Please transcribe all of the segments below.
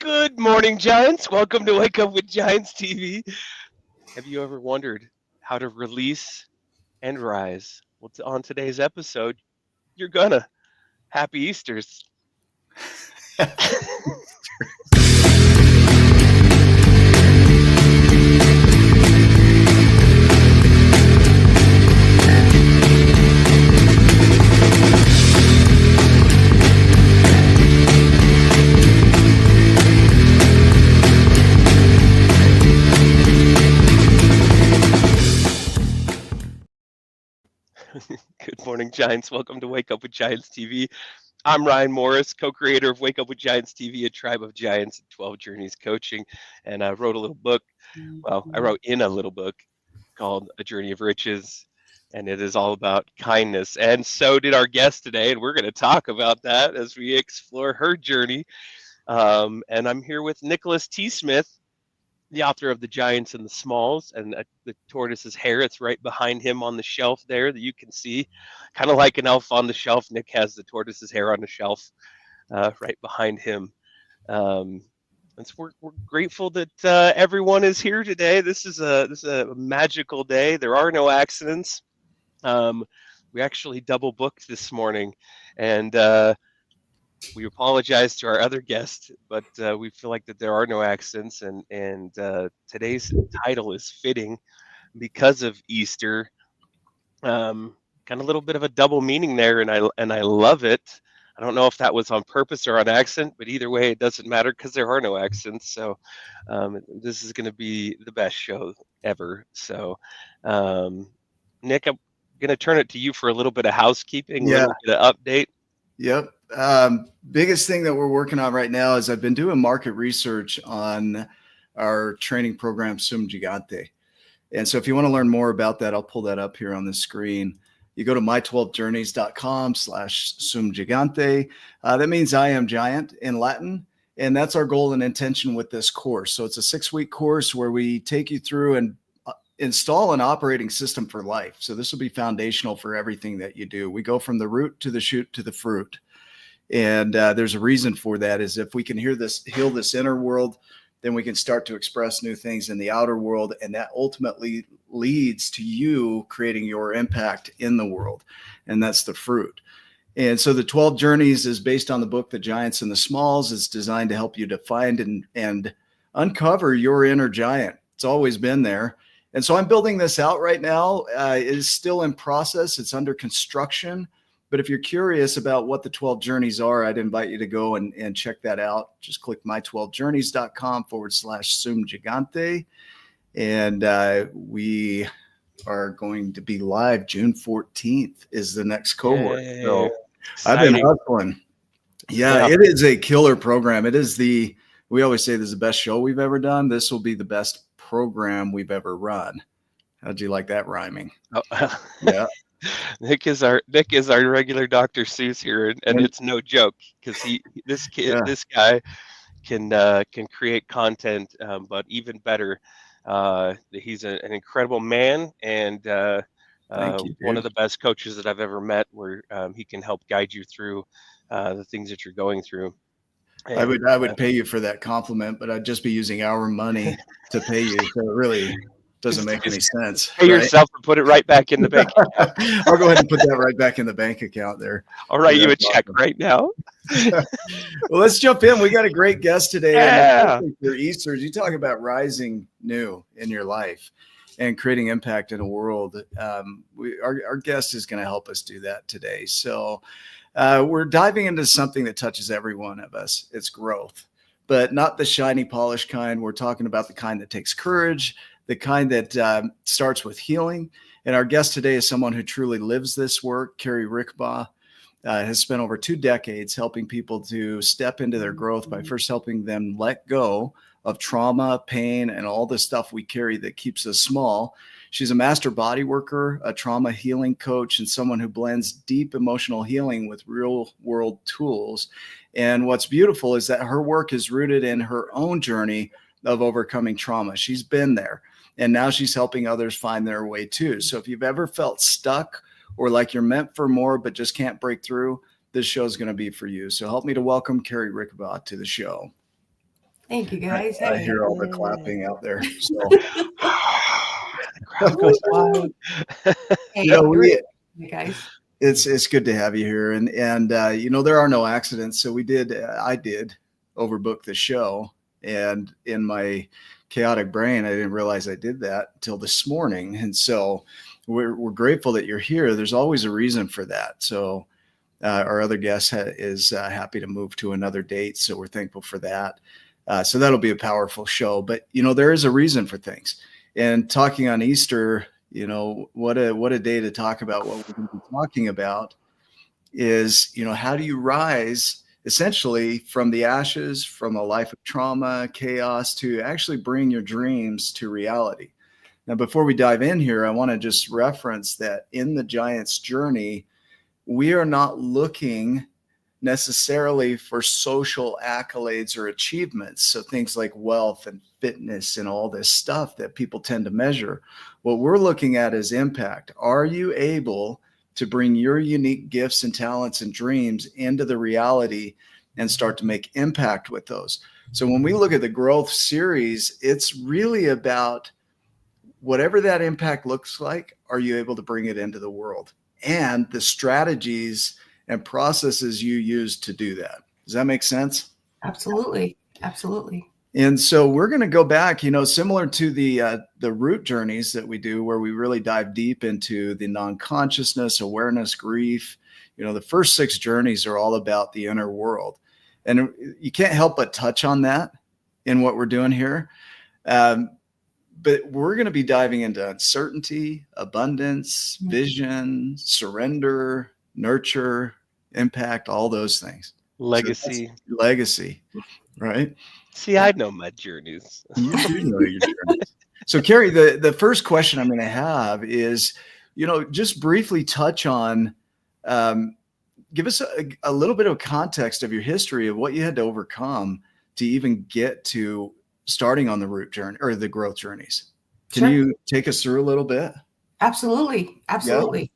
Good morning, Giants. Welcome to Wake Up with Giants TV. Have you ever wondered how to release and rise? Well, on today's episode, you're gonna. Happy Easters. Good morning, Giants. Welcome to Wake Up with Giants TV. I'm Ryan Morris, co-creator of Wake Up with Giants TV, a tribe of giants and 12 Journeys Coaching. And I wrote a little book. Well, I wrote in a little book called A Journey of Riches, and it is all about kindness. And so did our guest today, and we're going to talk about that as we explore her journey. And I'm here with Nicholas T. Smith, the author of The Giants and the Smalls, and the tortoise's hair. It's right behind him on the shelf there that you can see, kind of like an elf on the shelf. Nick has the tortoise's hair on the shelf right behind him. And so we're grateful that everyone is here today. This is a magical day. There are no accidents. We actually double booked this morning, and we apologize to our other guest, but we feel like that there are no accidents, and today's title is fitting because of Easter. Kind of a little bit of a double meaning there, and I love it. I don't know if that was on purpose or on accident, but either way, it doesn't matter because there are no accidents. So this is going to be the best show ever. So Nick, I'm going to turn it to you for a little bit of housekeeping, a little bit of update. Yep. Biggest thing that we're working on right now is I've been doing market research on our training program, Sum Gigante. And so if you want to learn more about that, I'll pull that up here on the screen. You go to my12journeys.com/Sum Gigante. That means I am giant in Latin. And that's our goal and intention with this course. So it's a 6-week course where we take you through and install an operating system for life. So this will be foundational for everything that you do. We go from the root to the shoot to the fruit. And there's a reason for that, is if we can heal this inner world, then we can start to express new things in the outer world. And that ultimately leads to you creating your impact in the world. And that's the fruit. And so the 12 Journeys is based on the book, The Giants and the Smalls. It's designed to help you to find and uncover your inner giant. It's always been there. And so I'm building this out right now. It is still in process. It's under construction. But if you're curious about what the 12 Journeys are, I'd invite you to go and check that out. Just click my12journeys.com/Sum Gigante. And we are going to be live June 14th is the next cohort. Yay. So Exciting. I've been hustling. Yeah, it is a killer program. It is we always say this is the best show we've ever done. This will be the best program we've ever run. How'd you like that rhyming? Oh. Yeah. Nick is our regular Dr. Seuss here, and it's no joke, because this guy can create content, but even better, he's an incredible man, and one of the best coaches that I've ever met, where he can help guide you through the things that you're going through. And I would pay you for that compliment, but I'd just be using our money to pay you. So it really doesn't make any sense. Pay yourself and put it right back in the bank account. I'll go ahead and put that right back in the bank account there. I'll write you a check right now. Well, let's jump in. We got a great guest today. Yeah. For Easter, you talk about rising new in your life and creating impact in the world. Our guest is going to help us do that today. So we're diving into something that touches every one of us. It's growth, but not the shiny, polished kind. We're talking about the kind that takes courage, the kind that starts with healing. And our guest today is someone who truly lives this work. Cari Rickabaugh has spent over 2 decades helping people to step into their growth by first helping them let go of trauma, pain, and all the stuff we carry that keeps us small. She's a master body worker, a trauma healing coach, and someone who blends deep emotional healing with real world tools. And what's beautiful is that her work is rooted in her own journey of overcoming trauma. She's been there, and now she's helping others find their way too. So if you've ever felt stuck or like you're meant for more but just can't break through, this show is going to be for you. So help me to welcome Cari Rickabaugh to the show. Thank you, guys. I Hey. hear all the Yay. clapping out there. So, The crowd goes wild. you know, You're we you guys. it's good to have you here, and you know, there are no accidents. So I did overbook the show, and in my chaotic brain, I didn't realize I did that until this morning. And so we're grateful that you're here. There's always a reason for that. So our other guest is happy to move to another date, so we're thankful for that. So that'll be a powerful show. But you know, there is a reason for things. And talking on Easter, you know, what a day to talk about what we're going to be talking about is, you know, how do you rise essentially from the ashes, from a life of trauma, chaos, to actually bring your dreams to reality. Now, before we dive in here, I want to just reference that in the Giant's journey, we are not looking necessarily for social accolades or achievements. So things like wealth and fitness and all this stuff that people tend to measure. What we're looking at is impact. Are you able to bring your unique gifts and talents and dreams into the reality and start to make impact with those? So when we look at the growth series, it's really about whatever that impact looks like, are you able to bring it into the world? And the strategies and processes you use to do that. Does that make sense? Absolutely. Absolutely. And so we're going to go back, you know, similar to the root journeys that we do, where we really dive deep into the non-consciousness, awareness, grief. You know, the first 6 journeys are all about the inner world, and you can't help but touch on that in what we're doing here. But we're going to be diving into uncertainty, abundance, vision, surrender, nurture, impact, all those things. Legacy. So legacy, right? See, I know my journeys. You do know your journeys. So, Cari, the first question I'm going to have is, you know, just briefly touch on, give us a little bit of context of your history of what you had to overcome to even get to starting on the root journey or the growth journeys. Can you take us through a little bit? Absolutely. Absolutely. Yeah.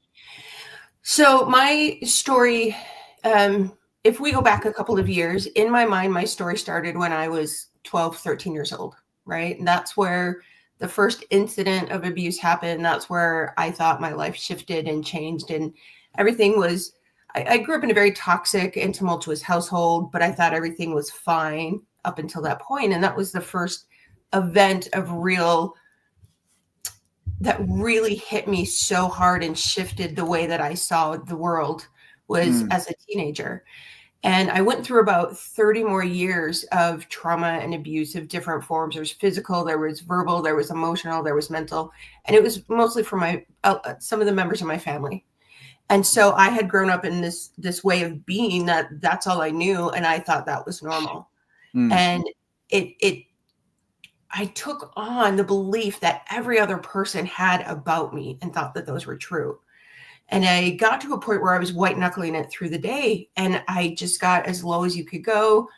So my story, if we go back a couple of years, in my mind, my story started when I was 12, 13 years old, right? And that's where the first incident of abuse happened. That's where I thought my life shifted and changed, and everything was, I grew up in a very toxic and tumultuous household, but I thought everything was fine up until that point. And that was the first event of that really hit me so hard and shifted the way that I saw the world was as a teenager. And I went through about 30 more years of trauma and abuse of different forms. There was physical, there was verbal, there was emotional, there was mental. And it was mostly from some of the members of my family. And so I had grown up in this way of being that's all I knew. And I thought that was normal. And I took on the belief that every other person had about me and thought that those were true. And I got to a point where I was white knuckling it through the day, and I just got as low as you could go.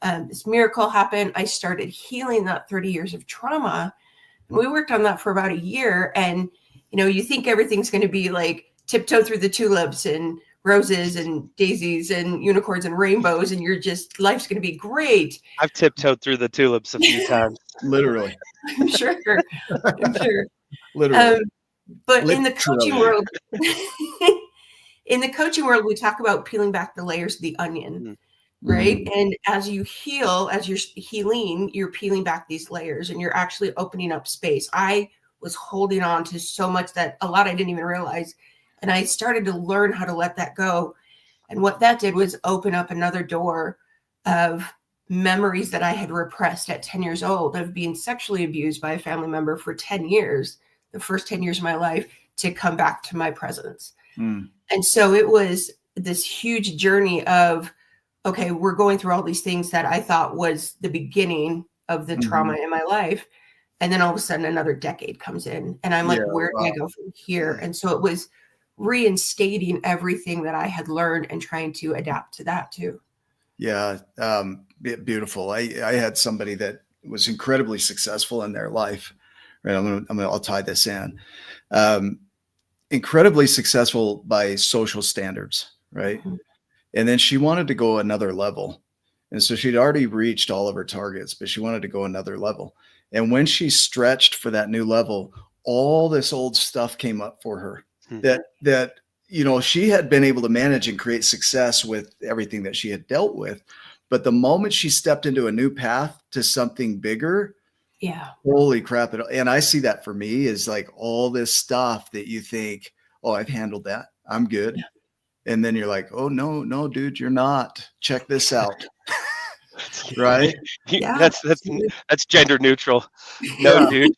This miracle happened. I started healing that 30 years of trauma. And we worked on that for about a year. And, you know, you think everything's going to be like tiptoe through the tulips and roses and daisies and unicorns and rainbows, and life's going to be great. I've tiptoed through the tulips a few times. Literally. I'm sure. Literally. But in the coaching world, we talk about peeling back the layers of the onion, right? And as you heal, as you're healing, you're peeling back these layers and you're actually opening up space. I was holding on to so much that a lot I didn't even realize. And I started to learn how to let that go. And what that did was open up another door of memories that I had repressed at 10 years old of being sexually abused by a family member for 10 years, the first 10 years of my life, to come back to my presence. And so it was this huge journey of, okay, we're going through all these things that I thought was the beginning of the trauma in my life. And then all of a sudden another decade comes in and I'm like, where do I go from here? And so it was reinstating everything that I had learned and trying to adapt to that too. Yeah. Beautiful. I had somebody that was incredibly successful in their life. Right. I'll tie this in. Incredibly successful by social standards. Right. And then she wanted to go another level. And so she'd already reached all of her targets, but she wanted to go another level. And when she stretched for that new level, all this old stuff came up for her that she had been able to manage and create success with everything that she had dealt with. But the moment she stepped into a new path to something bigger, holy crap. And I see that for me is like all this stuff that you think, oh, I've handled that. I'm good. Yeah. And then you're like, oh, no, dude, you're not. Check this out. Right? Yeah. That's gender neutral. No, dude.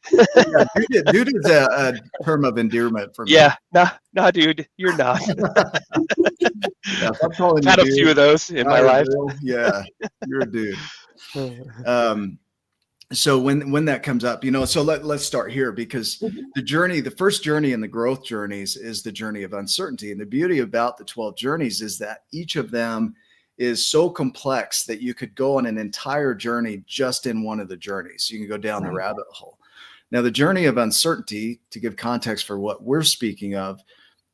Yeah, dude is a term of endearment for me. Yeah. Nah, dude, you're not. Yeah, I'm calling I've had a few of those in my life. Yeah, you're a dude. So when that comes up, so let's start here, because the first journey in the growth journeys is the journey of uncertainty. And the beauty about the 12 journeys is that each of them is so complex that you could go on an entire journey just in one of the journeys. You can go down the rabbit hole. Now, the journey of uncertainty, to give context for what we're speaking of,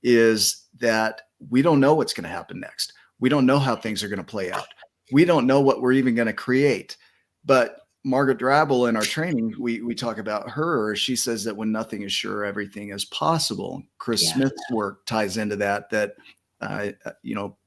is that we don't know what's going to happen next. We don't know how things are going to play out. We don't know what we're even going to create. But Margaret Drabble, in our training, we talk about her. She says that when nothing is sure, everything is possible. Chris Smith's work ties into that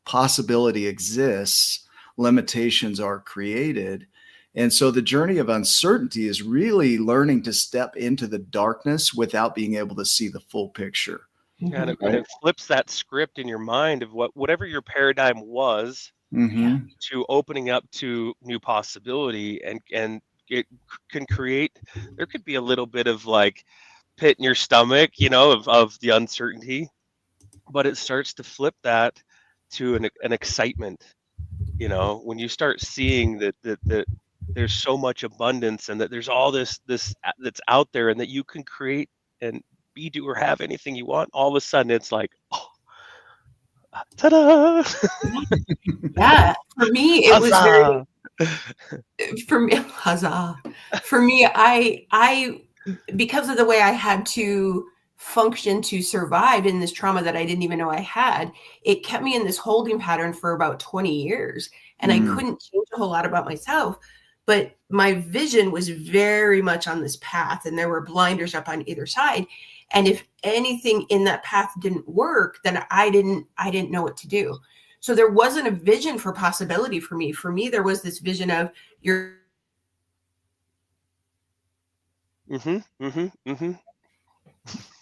possibility exists, limitations are created. And so the journey of uncertainty is really learning to step into the darkness without being able to see the full picture. And it flips that script in your mind of whatever your paradigm was to opening up to new possibility, and it can create, there could be a little bit of like pit in your stomach, of the uncertainty, but it starts to flip that to an excitement, when you start seeing that there's so much abundance and that there's all this that's out there and that you can create and be, do, or have anything you want. All of a sudden it's like, oh, ta-da. Yeah, for me it was very, for me, huzzah. For me, I because of the way I had to function to survive in this trauma that I didn't even know I had, it kept me in this holding pattern for about 20 years. And I couldn't change a whole lot about myself, but my vision was very much on this path, and there were blinders up on either side. And if anything in that path didn't work, then I didn't know what to do. So there wasn't a vision for possibility for me. For me, there was this vision of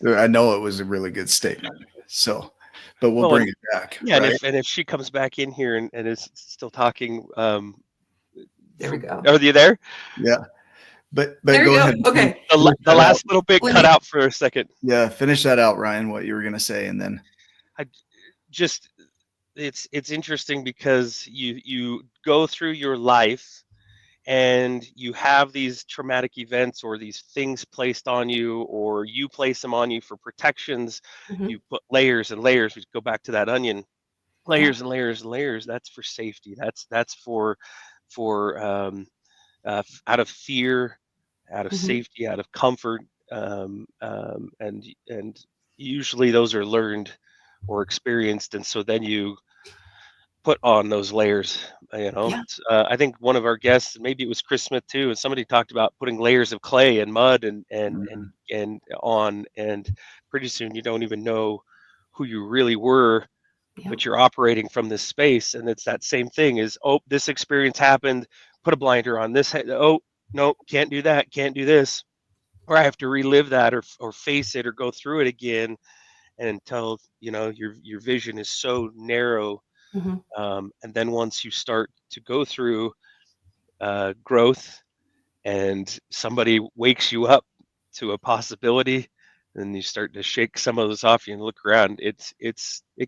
I know it was a really good statement. So, but we'll bring it back. Yeah, right? and if she comes back in here and is still talking, there we go. Are you there? Yeah. But there go ahead. Okay. The last little bit cut out for a second. Yeah, finish that out, Ryan, what you were going to say, and then it's interesting because you go through your life and you have these traumatic events or these things placed on you, or you place them on you for protections. You put layers and layers. We go back to that onion, layers and layers and layers. That's for safety. That's for out of fear, out of safety, out of comfort, and usually those are learned or experienced, and so then you put on those layers. I think one of our guests, maybe it was Chris Smith too, and somebody talked about putting layers of clay and mud and on, and pretty soon you don't even know who you really were. But you're operating from this space, and it's that same thing is, oh, this experience happened, put a blinder on this. Oh, no, can't do that. Can't do this. Or I have to relive that or face it or go through it again until, your vision is so narrow. And then once you start to go through growth and somebody wakes you up to a possibility, and you start to shake some of those off you and look around, it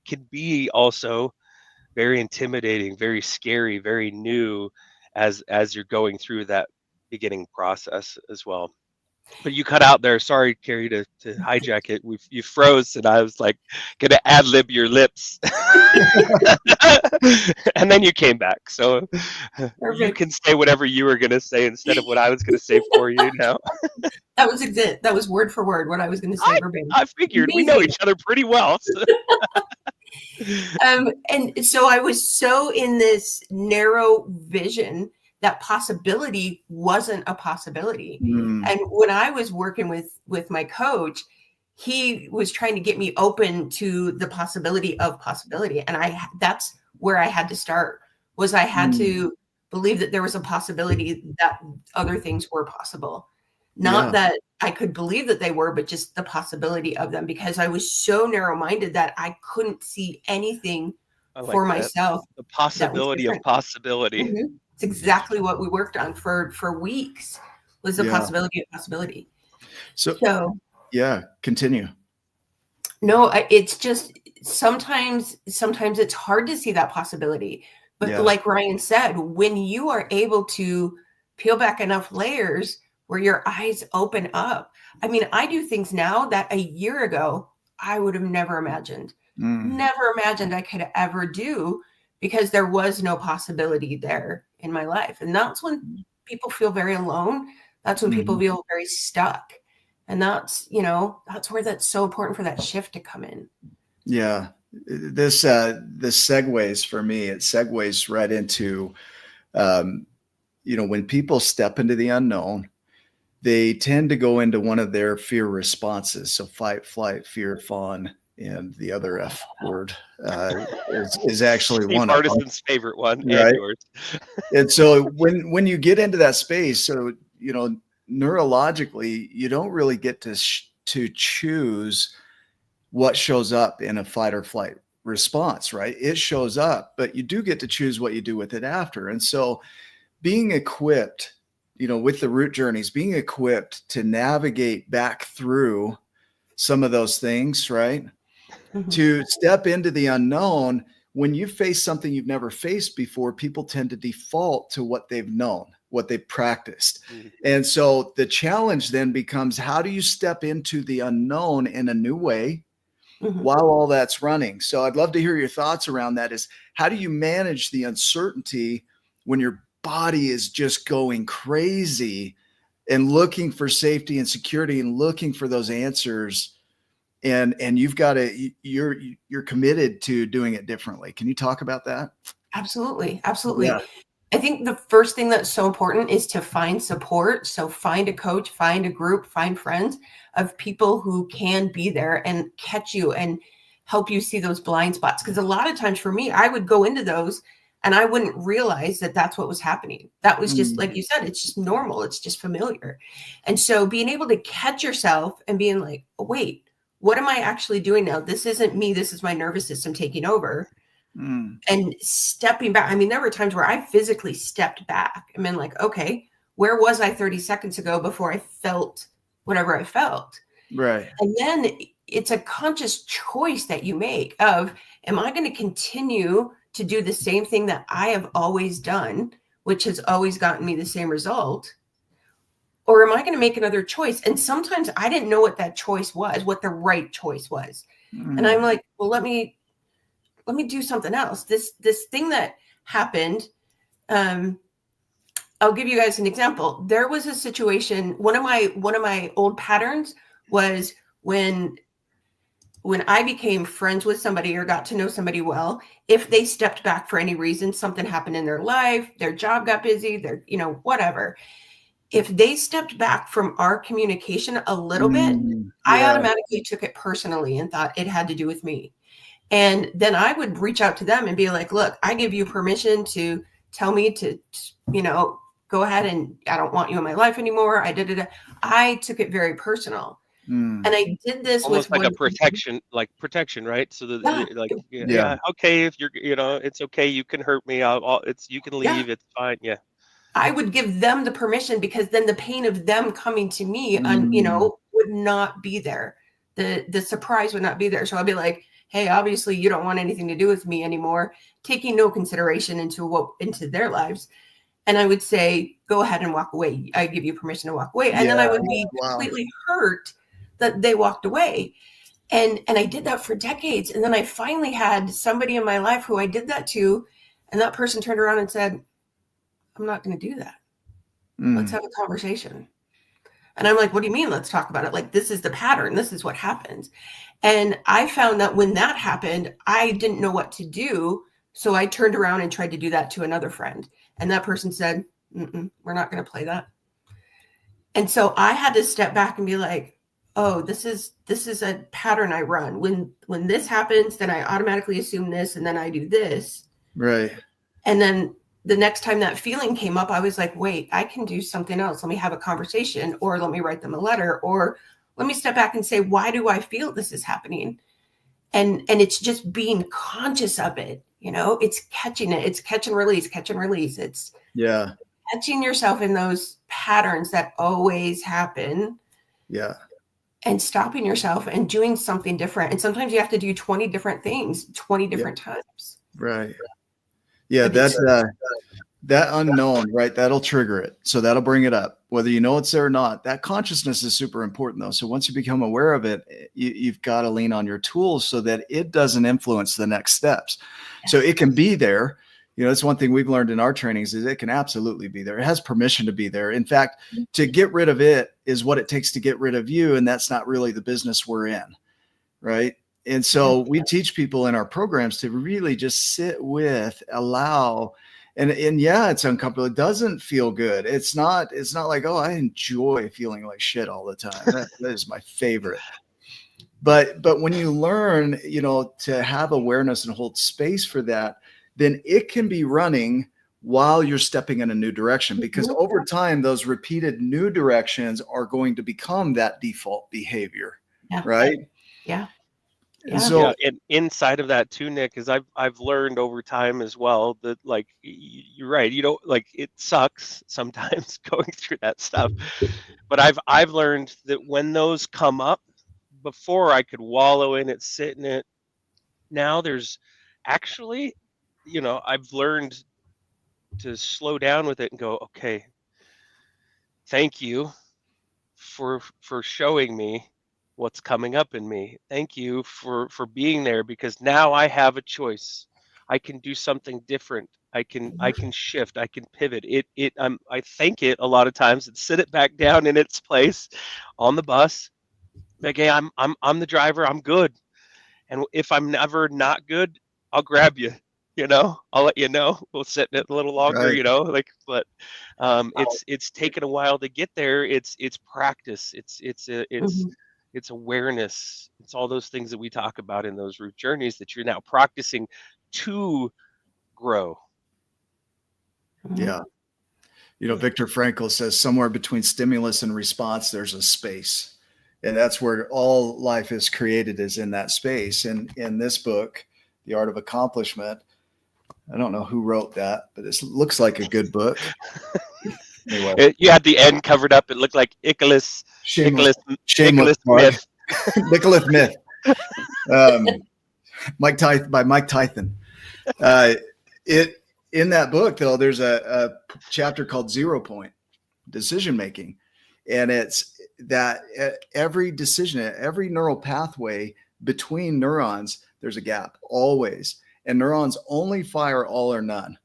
can be also very intimidating, very scary, very new as you're going through that beginning process as well. But you cut out there. Sorry, Cari, to hijack it. You froze, and I was like gonna ad lib your lips, and then you came back. So you can say whatever you were gonna say instead of what I was gonna say for you now. That was it. That was word for word what I was gonna say. I figured we know each other pretty well. So. And so I was so in this narrow vision that possibility wasn't a possibility. Mm. And when I was working with my coach, he was trying to get me open to the possibility of possibility. And that's where I had to start, was I had to believe that there was a possibility that other things were possible. Not that I could believe that they were, but just the possibility of them, because I was so narrow-minded that I couldn't see anything I like for that. myself The that was possibility of different. possibility. It's exactly what we worked on for weeks, was the possibility of possibility. So So continue. no, it's just sometimes it's hard to see that possibility. But like Ryan said, when you are able to peel back enough layers where your eyes open up. I mean, I do things now that a year ago I would have never imagined. Never imagined I could ever do, because there was no possibility there in my life. And that's when people feel very alone. That's when people feel very stuck. And that's where that's so important for that shift to come in. Yeah. This segues for me. It segues right into, when people step into the unknown, they tend to go into one of their fear responses. So fight, flight, fear, fawn, and the other F word is actually Steve one of them, Hardison's favorite one, and right? yours. And so when you get into that space, so neurologically, you don't really get to choose what shows up in a fight or flight response, right? It shows up, but you do get to choose what you do with it after. And so being equipped, with the root journeys, being equipped to navigate back through some of those things, right? To step into the unknown. When you face something you've never faced before, people tend to default to what they've known, what they've practiced. And so the challenge then becomes, how do you step into the unknown in a new way while all that's running? So I'd love to hear your thoughts around that. Is how do you manage the uncertainty when your body is just going crazy and looking for safety and security and looking for those answers? And you're committed to doing it differently. Can you talk about that? Absolutely. Absolutely. Yeah. I think the first thing that's so important is to find support. So find a coach, find a group, find friends of people who can be there and catch you and help you see those blind spots. Because a lot of times for me, I would go into those and I wouldn't realize that that's what was happening. That was just, like you said, it's just normal. It's just familiar. And so being able to catch yourself and being like, oh, wait, what am I actually doing now? This isn't me. This is my nervous system taking over. And stepping back. I mean, there were times where I physically stepped back and been like, okay, where was I 30 seconds ago before I felt whatever I felt? Right. And then it's a conscious choice that you make of, am I going to continue to do the same thing that I have always done, which has always gotten me the same result? Or am I going to make another choice? And sometimes I didn't know what that choice was, what the right choice was. And I'm like, well, let me do something else. This thing that happened. I'll give you guys an example. There was a situation. One of my old patterns was when I became friends with somebody or got to know somebody well, if they stepped back for any reason, something happened in their life, their job got busy, their, whatever. If they stepped back from our communication a little bit, I automatically took it personally and thought it had to do with me. And then I would reach out to them and be like, look, I give you permission to tell me to, go ahead, and I don't want you in my life anymore. I took it very personal. And I did this almost with like protection, right? So okay, if you're, it's okay. You can hurt me. You can leave. It's fine. Yeah. I would give them the permission, because then the pain of them coming to me, would not be there. The surprise would not be there. So I'd be like, hey, obviously you don't want anything to do with me anymore, taking no consideration into their lives. And I would say, go ahead and walk away. I give you permission to walk away. And then I would be completely hurt that they walked away. And I did that for decades. And then I finally had somebody in my life who I did that to. And that person turned around and said, I'm not going to do that. Let's have a conversation. And I'm like, what do you mean? Let's talk about it. Like, this is the pattern. This is what happens. And I found that when that happened, I didn't know what to do. So I turned around and tried to do that to another friend. And that person said, we're not going to play that. And so I had to step back and be like, oh, this is a pattern I run. When this happens, then I automatically assume this, and then I do this. Right. And then the next time that feeling came up, I was like, wait, I can do something else. Let me have a conversation, or let me write them a letter, or let me step back and say, why do I feel this is happening? And it's just being conscious of it. It's catching it. It's catch and release, catch and release. It's catching yourself in those patterns that always happen. Yeah. And stopping yourself and doing something different. And sometimes you have to do 20 different things, 20 different times. Right. Yeah. That unknown, right? That'll trigger it. So that'll bring it up, whether you know it's there or not. That consciousness is super important though. So once you become aware of it, you've got to lean on your tools so that it doesn't influence the next steps. Yes. So it can be there. That's one thing we've learned in our trainings is it can absolutely be there. It has permission to be there. In fact, to get rid of it is what it takes to get rid of you. And that's not really the business we're in. Right. And so we teach people in our programs to really just sit with, allow, and yeah, it's uncomfortable. It doesn't feel good. It's not like, oh, I enjoy feeling like shit all the time. That is my favorite. But when you learn, to have awareness and hold space for that, then it can be running while you're stepping in a new direction, because over time, those repeated new directions are going to become that default behavior. Yeah. Right. Yeah. And so and inside of that too, Nick, is I've learned over time as well that, like, you're right. Like, it sucks sometimes going through that stuff, but I've learned that when those come up, before I could wallow in it, sit in it. Now there's actually, I've learned to slow down with it and go, okay, thank you for showing me what's coming up in me. Thank you for being there, because now I have a choice. I can do something different. I can shift. I can pivot. I think it a lot of times and sit it back down in its place on the bus. Like, hey, I'm the driver. I'm good. And if I'm never not good, I'll grab you. I'll let you know. We'll sit in it a little longer. Right. But it's taken a while to get there. It's practice. It's awareness. It's all those things that we talk about in those root journeys that you're now practicing to grow. Yeah. Viktor Frankl says somewhere between stimulus and response, there's a space. And that's where all life is created, is in that space. And in this book, The Art of Accomplishment, I don't know who wrote that, but it looks like a good book. Anyway. You had the end covered up. It looked like Nicholas Myth. Nicholas Myth. By Mike Tyson. In that book, though, there's a chapter called 0 Point Decision Making. And it's that every decision, every neural pathway between neurons, there's a gap always. And neurons only fire all or none.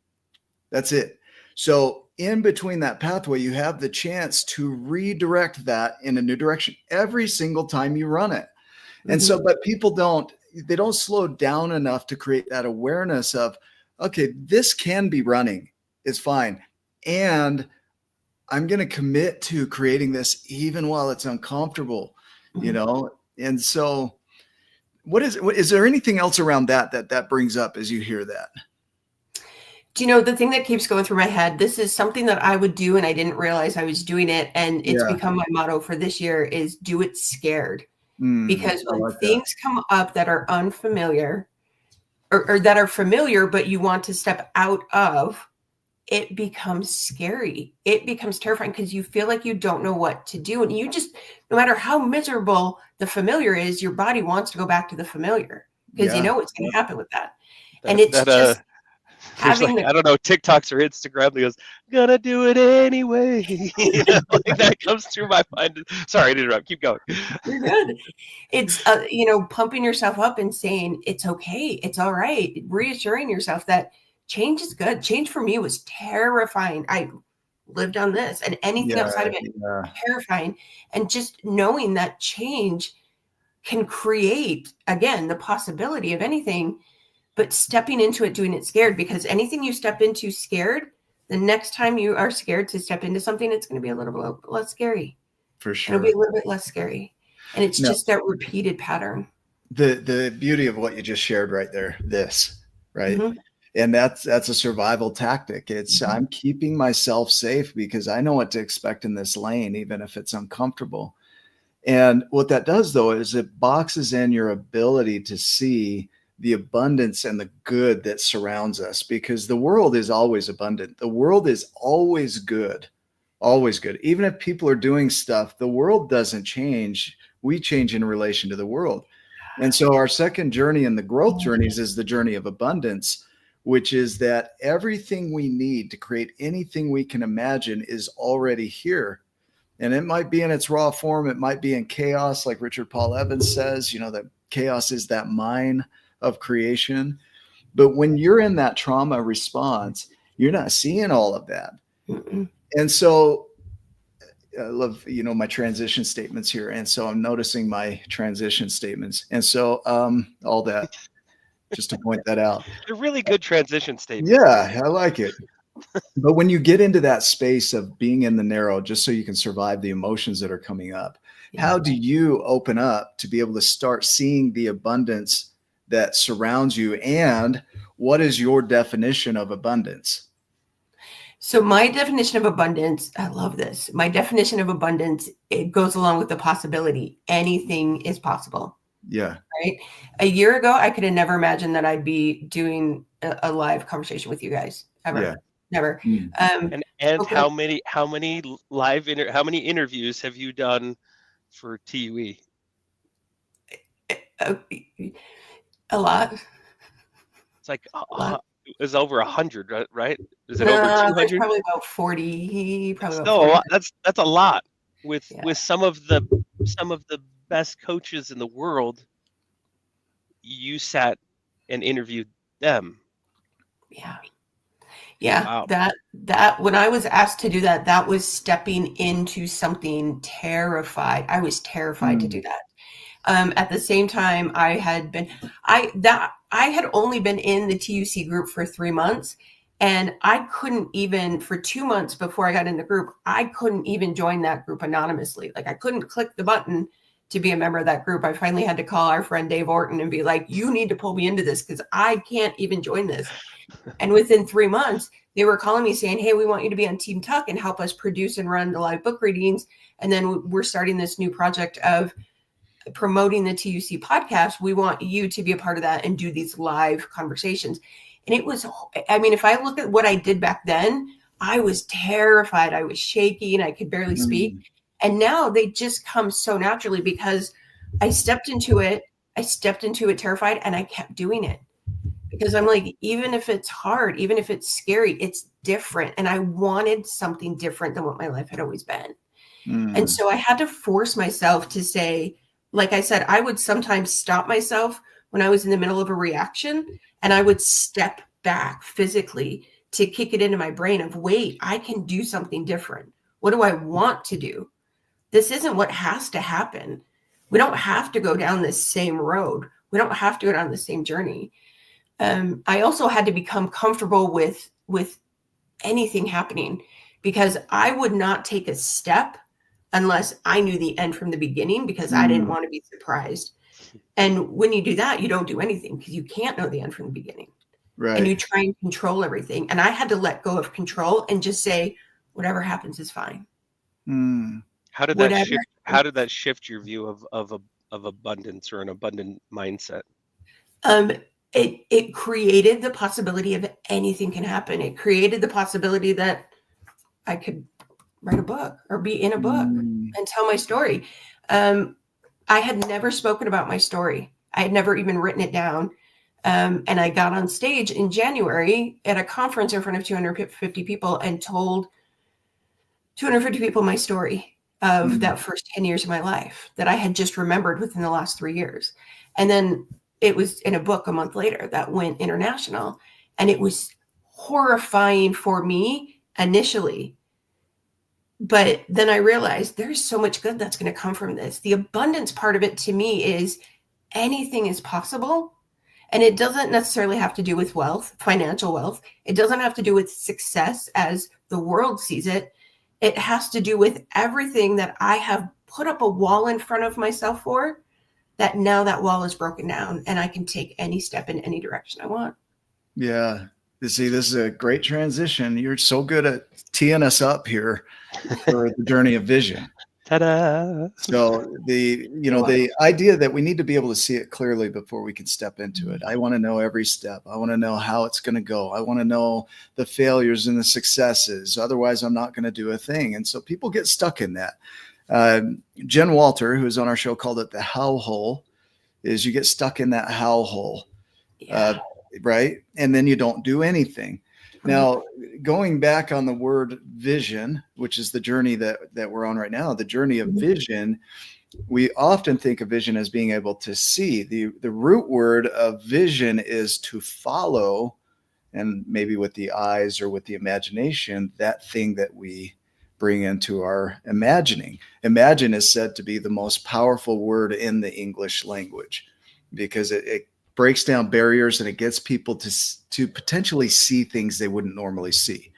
That's it. So in between that pathway, you have the chance to redirect that in a new direction every single time you run it. And so, but people don't slow down enough to create that awareness of, okay, this can be running. It's fine. And I'm going to commit to creating this even while it's uncomfortable, And so is there anything else around that brings up as you hear that? Do you know the thing that keeps going through my head? This is something that I would do and I didn't realize I was doing it. And it's become my motto for this year is do it scared. Because when things come up that are unfamiliar or that are familiar, but you want to step out of, it becomes scary. It becomes terrifying because you feel like you don't know what to do. And you just, no matter how miserable the familiar is, your body wants to go back to the familiar because you know what's going to happen with that. And it's just having I don't know, TikToks or Instagram that goes, gonna do it anyway. Like that comes through my mind. Sorry to interrupt. Keep going. You're good. It's, pumping yourself up and saying, it's okay. It's all right. Reassuring yourself that change is good. Change for me was terrifying. I lived on this, and anything outside of it, terrifying. And just knowing that change can create, again, the possibility of anything, but stepping into it, doing it scared, because anything you step into scared, the next time you are scared to step into something, it's going to be a little bit less scary. For sure. It'll be a little bit less scary. And it's just that repeated pattern. The beauty of what you just shared right there, right? Mm-hmm. And that's a survival tactic. It's I'm keeping myself safe because I know what to expect in this lane, even if it's uncomfortable. And what that does, though, is it boxes in your ability to see the abundance and the good that surrounds us, because the world is always abundant. The world is always good, always good. Even if people are doing stuff, the world doesn't change. We change in relation to the world. And so our second journey in the growth journeys is the journey of abundance, which is that everything we need to create anything we can imagine is already here. And it might be in its raw form. It might be in chaos, like Richard Paul Evans says, that chaos is that mine of creation. But when you're in that trauma response, you're not seeing all of that. Mm-mm. And so I love, my transition statements here. And so I'm noticing my transition statements. And so all that, just to point that out. They're really good transition statements. Yeah, I like it. But when you get into that space of being in the narrow, just so you can survive the emotions that are coming up, how do you open up to be able to start seeing the abundance that surrounds you? And what is your definition of abundance? So my definition of abundance, I love this. My definition of abundance, it goes along with the possibility. Anything is possible. Yeah. Right. A year ago, I could have never imagined that I'd be doing a live conversation with you guys ever. Yeah. Never. And how many how many interviews have you done for TUE? A lot. It's like it's over 100, right? Is it over 200? Probably about 40. Probably about 40. A lot. That's a lot with some of the best coaches in the world. You sat and interviewed them. Yeah. Yeah, wow. That when I was asked to do that, that was stepping into something terrified. I was terrified to do that. At the same time, I had only been in the TUC group for 3 months, and I couldn't even, for 2 months before I got in the group, I couldn't even join that group anonymously. Like I couldn't click the button to be a member of that group. I finally had to call our friend Dave Orton and be like, you need to pull me into this because I can't even join this. And within 3 months, they were calling me saying, hey, we want you to be on Team Tuck and help us produce and run the live book readings. And then we're starting this new project of promoting the TUC podcast. We want you to be a part of that and do these live conversations. And it was, if I look at what I did back then, I was terrified. I was shaking. I could barely speak. And now they just come so naturally because I stepped into it terrified, and I kept doing it. Because I'm like, even if it's hard, even if it's scary, it's different. And I wanted something different than what my life had always been. And so I had to force myself to say, like I said, I would sometimes stop myself when I was in the middle of a reaction, and I would step back physically to kick it into my brain of, wait, I can do something different. What do I want to do? This isn't what has to happen. We don't have to go down this same road. We don't have to go down the same journey. I also had to become comfortable with anything happening, because I would not take a step unless I knew the end from the beginning, because I didn't want to be surprised. And when you do that, you don't do anything because you can't know the end from the beginning. Right. And you try and control everything. And I had to let go of control and just say, whatever happens is fine. How did that shift your view of abundance or an abundant mindset? It created the possibility of anything can happen. It created the possibility that I could write a book or be in a book and tell my story. I had never spoken about my story. I had never even written it down. And I got on stage in January at a conference in front of 250 people and told 250 people my story of that first 10 years of my life that I had just remembered within the last 3 years. And then it was in a book a month later that went international. And it was horrifying for me initially But then I realized there's so much good that's going to come from this. The abundance part of it to me is anything is possible. And it doesn't necessarily have to do with wealth, financial wealth. It doesn't have to do with success as the world sees it. It has to do with everything that I have put up a wall in front of myself for, that now that wall is broken down and I can take any step in any direction I want. Yeah. You see, this is a great transition. You're so good at teeing us up here for the journey of vision. Ta-da! So the idea that we need to be able to see it clearly before we can step into it. I want to know every step. I want to know how it's going to go. I want to know the failures and the successes. Otherwise, I'm not going to do a thing. And so people get stuck in that. Jen Walter, who's on our show, called it the how hole, is you get stuck in that how hole, right? And then you don't do anything. Now, going back on the word vision, which is the journey that we're on right now, the journey of vision, we often think of vision as being able to see. The root word of vision is to follow, and maybe with the eyes or with the imagination, that thing that we bring into our imagining. Imagine is said to be the most powerful word in the English language because it breaks down barriers and it gets people to potentially see things they wouldn't normally see.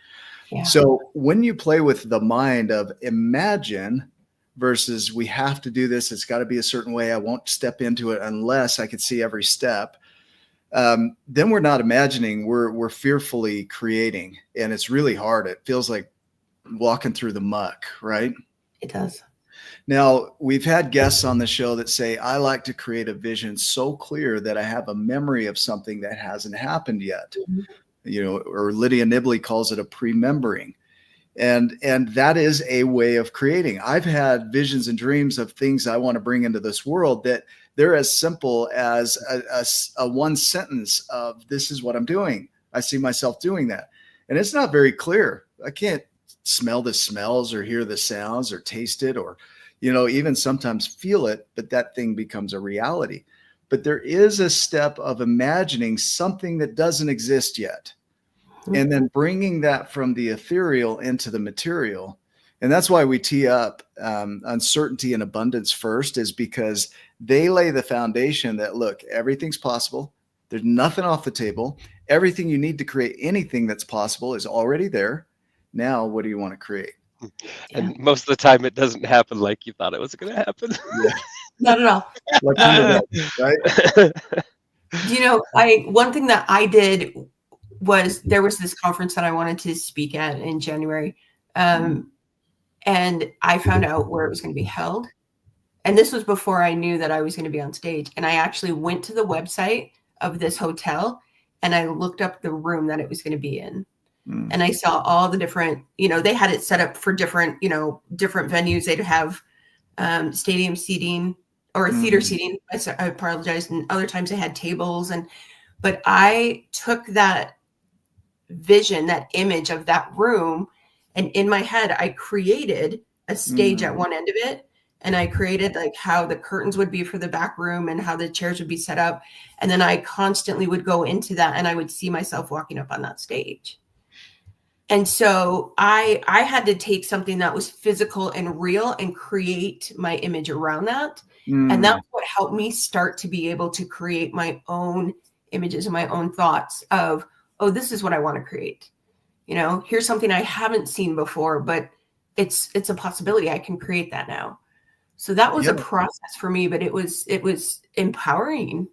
Yeah. So when you play with the mind of imagine versus we have to do this, it's got to be a certain way, I won't step into it unless I can see every step, then we're not imagining, we're fearfully creating, and it's really hard. It feels like walking through the muck, right? It does. Now, we've had guests on the show that say, I like to create a vision so clear that I have a memory of something that hasn't happened yet. Mm-hmm. Or Lydia Nibley calls it a pre-membering. And that is a way of creating. I've had visions and dreams of things I want to bring into this world that they're as simple as a one sentence of this is what I'm doing. I see myself doing that. And it's not very clear. I can't smell the smells or hear the sounds or taste it or even sometimes feel it, but that thing becomes a reality. But there is a step of imagining something that doesn't exist yet, and then bringing that from the ethereal into the material. And that's why we tee up uncertainty and abundance first, is because they lay the foundation that, look, everything's possible. There's nothing off the table. Everything you need to create anything that's possible is already there. Now, what do you want to create? And most of the time it doesn't happen like you thought it was going to happen. Yeah. Not at all. Not at all. Right? One thing that I did was there was this conference that I wanted to speak at in January. And I found out where it was going to be held. And this was before I knew that I was going to be on stage. And I actually went to the website of this hotel and I looked up the room that it was going to be in. And I saw all the different, they had it set up for different, different venues. They'd have stadium seating or theater seating. I apologize. And other times they had tables. But I took that vision, that image of that room, and in my head, I created a stage at one end of it. And I created like how the curtains would be for the back room and how the chairs would be set up. And then I constantly would go into that and I would see myself walking up on that stage. And so I had to take something that was physical and real and create my image around that. And that's what helped me start to be able to create my own images and my own thoughts of, oh, this is what I want to create. Here's something I haven't seen before, but it's a possibility. I can create that now. So that was a process for me, but it was empowering.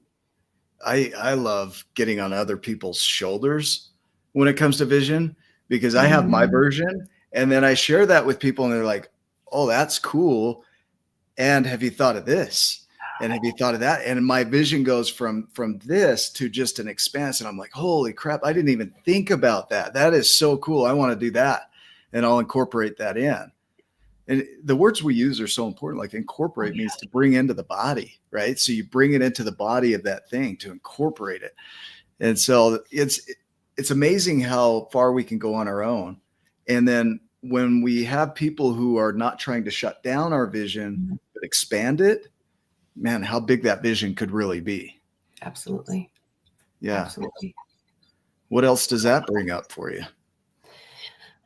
I love getting on other people's shoulders when it comes to vision, because I have my version and then I share that with people and they're like, oh, that's cool. And have you thought of this? And have you thought of that? And my vision goes from this to just an expanse. And I'm like, holy crap, I didn't even think about that. That is so cool. I want to do that. And I'll incorporate that in. And the words we use are so important. Like incorporate means to bring into the body, right? So you bring it into the body of that thing to incorporate it. And so it's amazing how far we can go on our own. And then when we have people who are not trying to shut down our vision, but expand it, man, how big that vision could really be.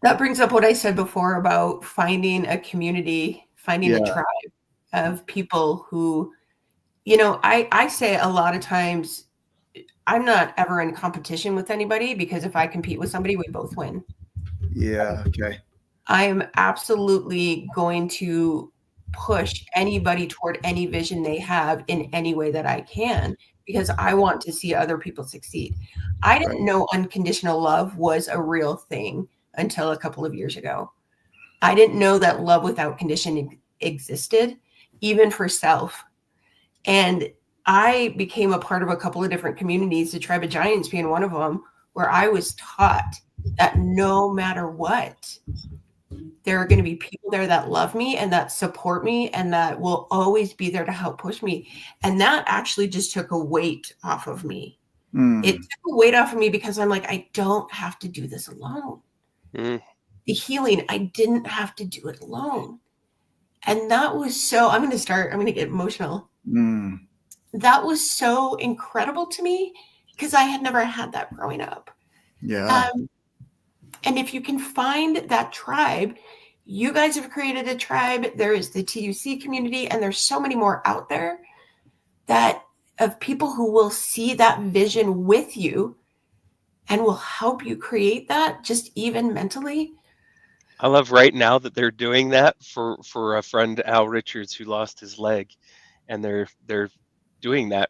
That brings up what I said before about finding a community, finding a Yeah. tribe of people who, you know, I say a lot of times, I'm not ever in competition with anybody, because if I compete with somebody, we both win. Yeah. Okay. I am absolutely going to push anybody toward any vision they have in any way that I can, because I want to see other people succeed. I Right. didn't know unconditional love was a real thing until a couple of years ago. I didn't know that love without condition existed, even for self. And I became a part of a couple of different communities, the Tribe of Giants being one of them, where I was taught that no matter what, there are going to be people there that love me and that support me and that will always be there to help push me. And that actually just took a weight off of me. It took a weight off of me, because I'm like, I don't have to do this alone. Mm. The healing, I didn't have to do it alone. And that was so, I'm going to get emotional. That was so incredible to me, because I had never had that growing up. Yeah. And if you can find that tribe, you guys have created a tribe. There is the TUC community, and there's so many more out there that of people who will see that vision with you and will help you create that, just even mentally. I love right now that they're doing that for a friend, Al Richards, who lost his leg, and they're doing that,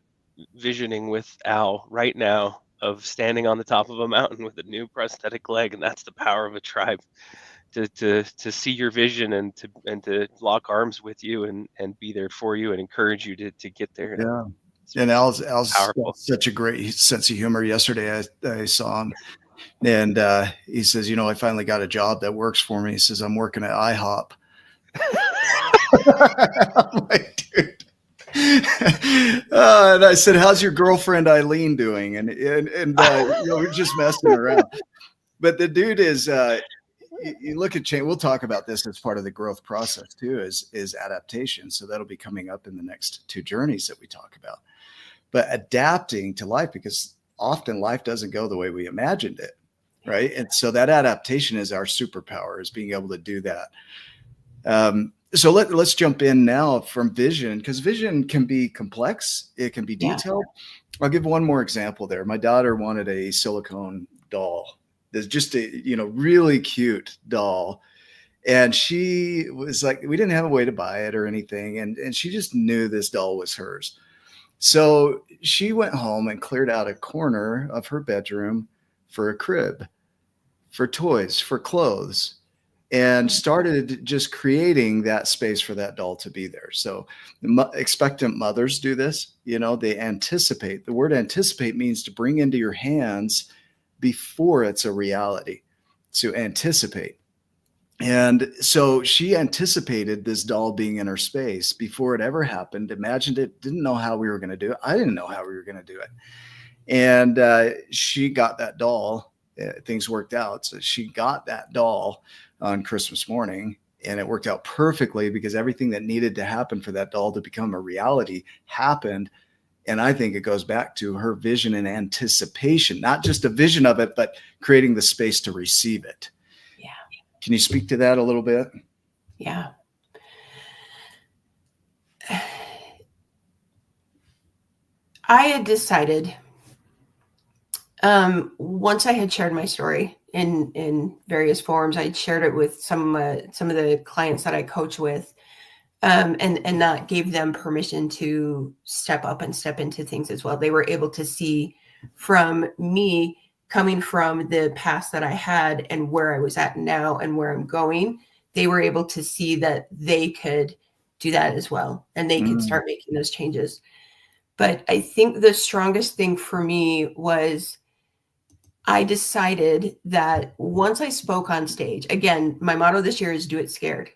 visioning with Al right now of standing on the top of a mountain with a new prosthetic leg, and that's the power of a tribe, to see your vision and to lock arms with you and be there for you and encourage you to get there. Yeah. It's And Al's powerful. got such a great sense of humor. Yesterday, I saw him, and he says, "You know, I finally got a job that works for me." He says, "I'm working at IHOP." I'm like, dude. And I said, "How's your girlfriend Eileen doing?" And you know, we're just messing around. But the dude is. You look at change. We'll talk about this as part of the growth process too. Is adaptation. So that'll be coming up in the next two journeys that we talk about. But adapting to life, because often life doesn't go the way we imagined it, right? And so that adaptation is our superpower, is being able to do that. So let's jump in now from vision, because vision can be complex. It can be detailed. I'll give one more example there. My daughter wanted a silicone doll. There's just a, you know, really cute doll. And she was like, we didn't have a way to buy it or anything. And she just knew this doll was hers. So she went home and cleared out a corner of her bedroom for a crib, for toys, for clothes, and started just creating that space for that doll to be there. So expectant mothers do this. You know, they anticipate. The word anticipate means to bring into your hands before it's a reality. To anticipate. And so she anticipated this doll being in her space before it ever happened, imagined it, didn't know how we were going to do it. I didn't know how we were going to do it. And she got that doll. Things worked out. So she got that doll on Christmas morning, and it worked out perfectly, because everything that needed to happen for that doll to become a reality happened. And I think it goes back to her vision and anticipation, not just a vision of it, but creating the space to receive it. Yeah. Can you speak to that a little bit? Yeah. I had decided, once I had shared my story in various forms, I shared it with some of the clients that I coach with, and that gave them permission to step up and step into things as well. They were able to see from me, coming from the past that I had and where I was at now and where I'm going. They were able to see that they could do that as well, and they could start making those changes. But I think the strongest thing for me was, I decided that once I spoke on stage, again, my motto this year is do it scared.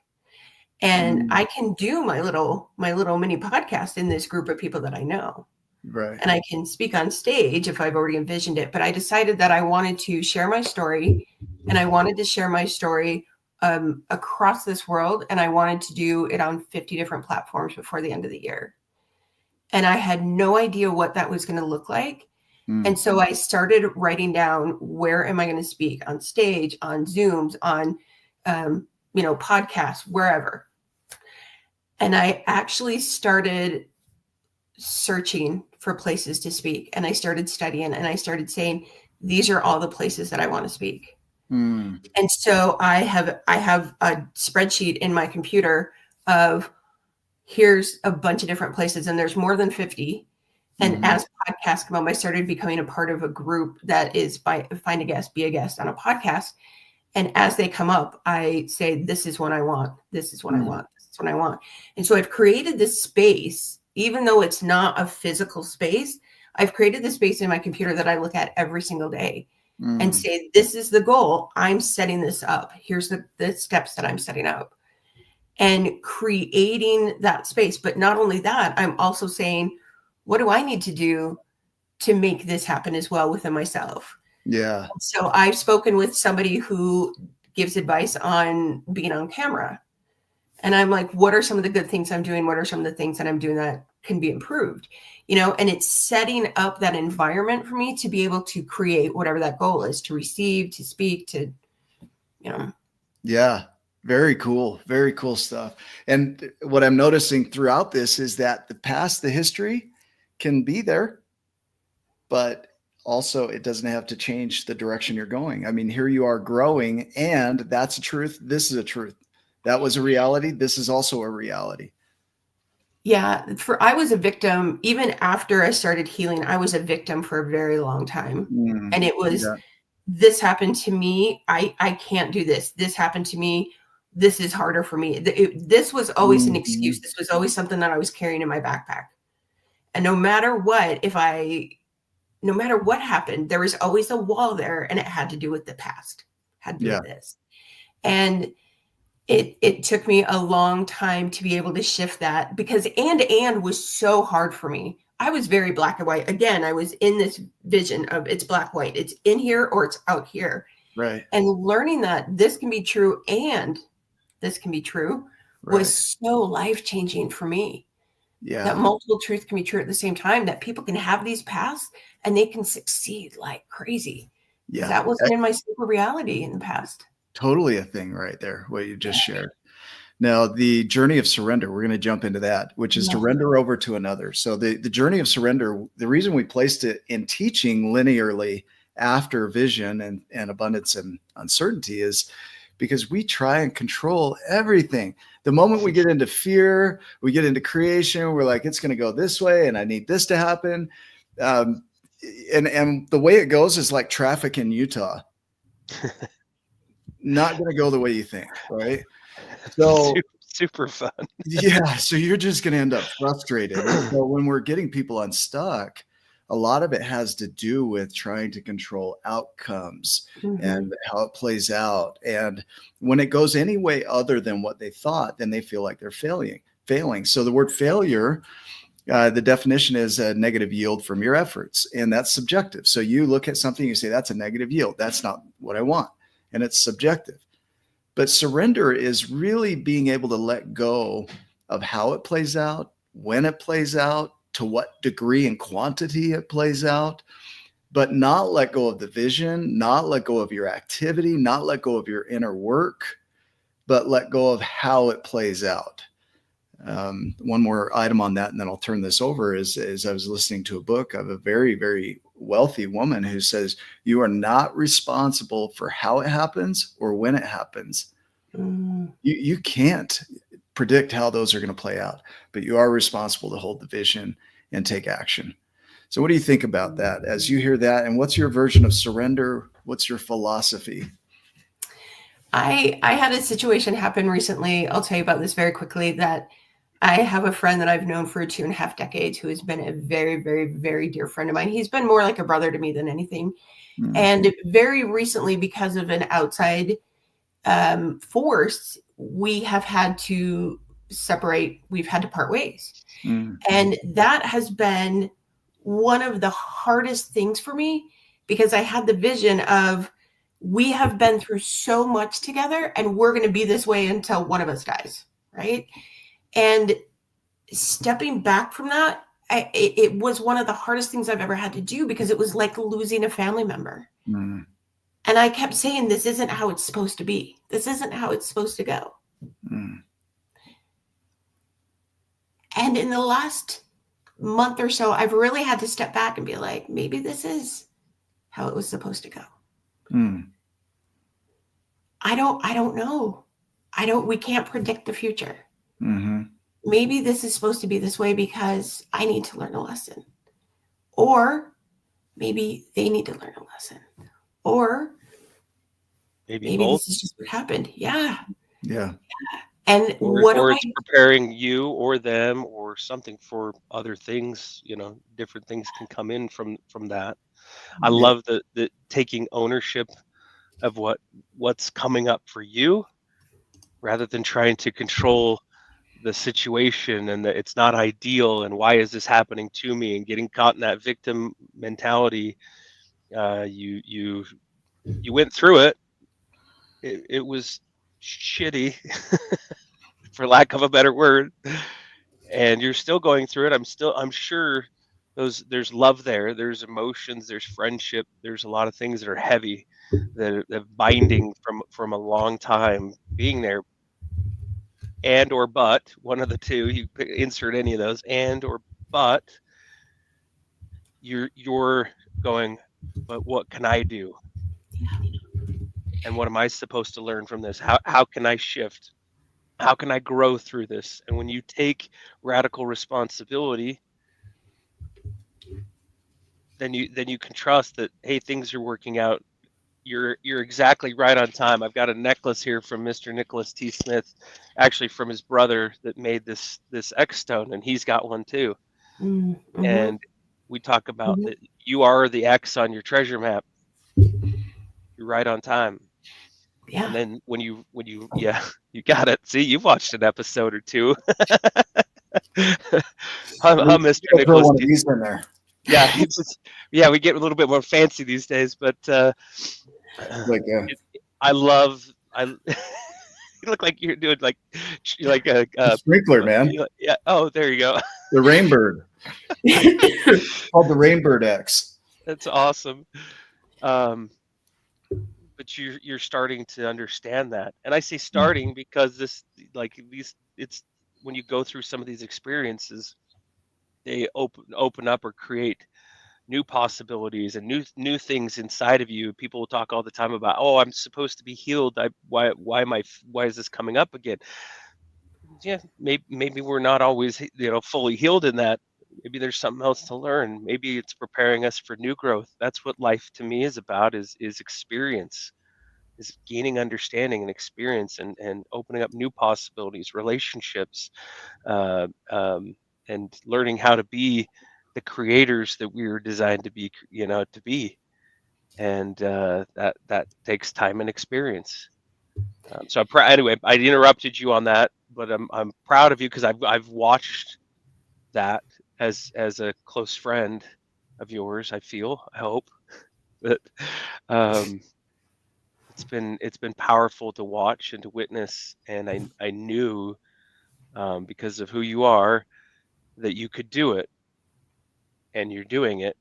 And I can do my little mini podcast in this group of people that I know. Right. And I can speak on stage if I've already envisioned it. But I decided that I wanted to share my story, and I wanted to share my story across this world. And I wanted to do it on 50 different platforms before the end of the year. And I had no idea what that was going to look like. And so I started writing down, where am I going to speak? On stage, on Zooms, on, podcasts, wherever. And I actually started searching for places to speak. And I started studying, and I started saying, these are all the places that I want to speak. And so I have a spreadsheet in my computer of, here's a bunch of different places, and there's more than 50. And as podcasts come up, I started becoming a part of a group that is find a guest, be a guest on a podcast. And as they come up, I say, this is what I want. This is what I want. This is what I want. And so I've created this space, even though it's not a physical space, I've created this space in my computer that I look at every single day and say, this is the goal. I'm setting this up. Here's the steps that I'm setting up, and creating that space. But not only that, I'm also saying, what do I need to do to make this happen as well within myself? Yeah. So I've spoken with somebody who gives advice on being on camera. And I'm like, what are some of the good things I'm doing? What are some of the things that I'm doing that can be improved? And it's setting up that environment for me to be able to create whatever that goal is, to receive, to speak, to. Yeah. Very cool. Very cool stuff. And what I'm noticing throughout this is that the past, the history can be there, but also it doesn't have to change the direction you're going. I mean, here you are growing, and that's a truth. This is a truth. That was a reality. This is also a reality. Yeah. I was a victim. Even after I started healing, I was a victim for a very long time. And it was, this happened to me. I can't do this. This happened to me. This is harder for me. This was always an excuse. This was always something that I was carrying in my backpack. And no matter what happened, there was always a wall there, and it had to do with the past, had to do with this. And it took me a long time to be able to shift that, because and was so hard for me. I was very black and white. Again, I was in this vision of, it's black, white, it's in here or it's out here. Right. And learning that this can be true and this can be true was so life-changing for me. Yeah. That multiple truths can be true at the same time, that people can have these paths and they can succeed like crazy. Yeah. That wasn't in my super reality in the past. Totally a thing right there, what you just shared. Now, the journey of surrender, we're going to jump into that, which is to render over to another. So the journey of surrender, the reason we placed it in teaching linearly after vision and abundance and uncertainty is because we try and control everything. The moment we get into fear, we get into creation, we're like, it's going to go this way and I need this to happen. And the way it goes is like traffic in Utah. Not going to go the way you think, right? So super fun. Yeah. So you're just going to end up frustrated. So when we're getting people unstuck, a lot of it has to do with trying to control outcomes and how it plays out. And when it goes any way other than what they thought, then they feel like they're failing. So the word failure, the definition is a negative yield from your efforts, and that's subjective. So you look at something, you say, that's a negative yield. That's not what I want. And it's subjective. But surrender is really being able to let go of how it plays out, when it plays out, to what degree and quantity it plays out, but not let go of the vision, not let go of your activity, not let go of your inner work, but let go of how it plays out. One more item on that, and then I'll turn this over, is I was listening to a book of a very, very wealthy woman who says, you are not responsible for how it happens or when it happens. You can't predict how those are going to play out, but you are responsible to hold the vision and take action. So what do you think about that as you hear that? And what's your version of surrender? What's your philosophy? I had a situation happen recently. I'll tell you about this very quickly, that I have a friend that I've known for 2.5 decades who has been a very, very, very dear friend of mine. He's been more like a brother to me than anything. And very recently, because of an outside force, we have had to separate. We've had to part ways. And that has been one of the hardest things for me, because I had the vision of, we have been through so much together and we're going to be this way until one of us dies. Right. And stepping back from that it was one of the hardest things I've ever had to do, because it was like losing a family member. Mm. And I kept saying, this isn't how it's supposed to be. This isn't how it's supposed to go. Mm. And in the last month or so, I've really had to step back and be like, maybe this is how it was supposed to go. Mm. I don't know. We can't predict the future. Mm-hmm. Maybe this is supposed to be this way because I need to learn a lesson. Or maybe they need to learn a lesson. Or maybe both. this is just what happened. Yeah. Yeah. And or it's preparing you or them or something for other things. Different things can come in from that. I love the taking ownership of what's coming up for you, rather than trying to control the situation and that it's not ideal and why is this happening to me, and getting caught in that victim mentality. You went through it. It was shitty, for lack of a better word, and you're still going through it. I'm sure there's love there, there's emotions, there's friendship, there's a lot of things that are heavy, that binding from a long time being there. And or but one of the two, you insert any of those, and or but you're going, but what can I do, and what am I supposed to learn from this? How can I shift? How can I grow through this? And when you take radical responsibility, then you can trust that, hey, things are working out. You're exactly right on time. I've got a necklace here from Mr. Nicholas T. Smith, actually from his brother, that made this X stone, and he's got one too. Mm-hmm. And we talk about that you are the X on your treasure map. You're right on time. Yeah. And then when you you got it. See, you've watched an episode or two. Mr. Nicholas one of these in there. Yeah, we get a little bit more fancy these days, but I love you look like you're doing like a sprinkler, man. Yeah. Oh, there you go. The Rainbird. Called the Rainbird X. That's awesome. But you're starting to understand that, and I say starting because it's when you go through some of these experiences, they open up or create new possibilities and new things inside of you. People will talk all the time about, oh, I'm supposed to be healed. Why is this coming up again? Yeah, maybe we're not always fully healed in that. Maybe there's something else to learn. Maybe it's preparing us for new growth. That's what life to me is about, is experience, is gaining understanding and experience, and opening up new possibilities, relationships, and learning how to be the creators that we were designed to be, and that takes time and experience. So anyway, I interrupted you on that, but I'm proud of you, because I've watched that as a close friend of yours. I hope that it's been powerful to watch and to witness, and I knew, because of who you are, that you could do it, and you're doing it,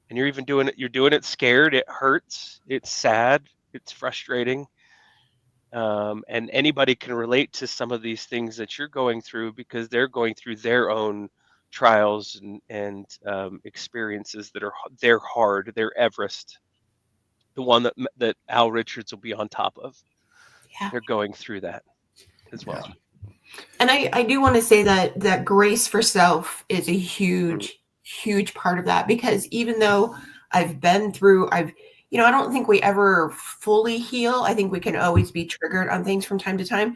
and you're doing it scared. It hurts, it's sad, it's frustrating, and anybody can relate to some of these things that you're going through, because they're going through their own trials and experiences that they're hard. They're Everest, the one that Al Richards will be on top of. Yeah. They're going through that as well. Yeah. And I do want to say that grace for self is a huge part of that, because even though I've been through, I don't think we ever fully heal. I think we can always be triggered on things from time to time,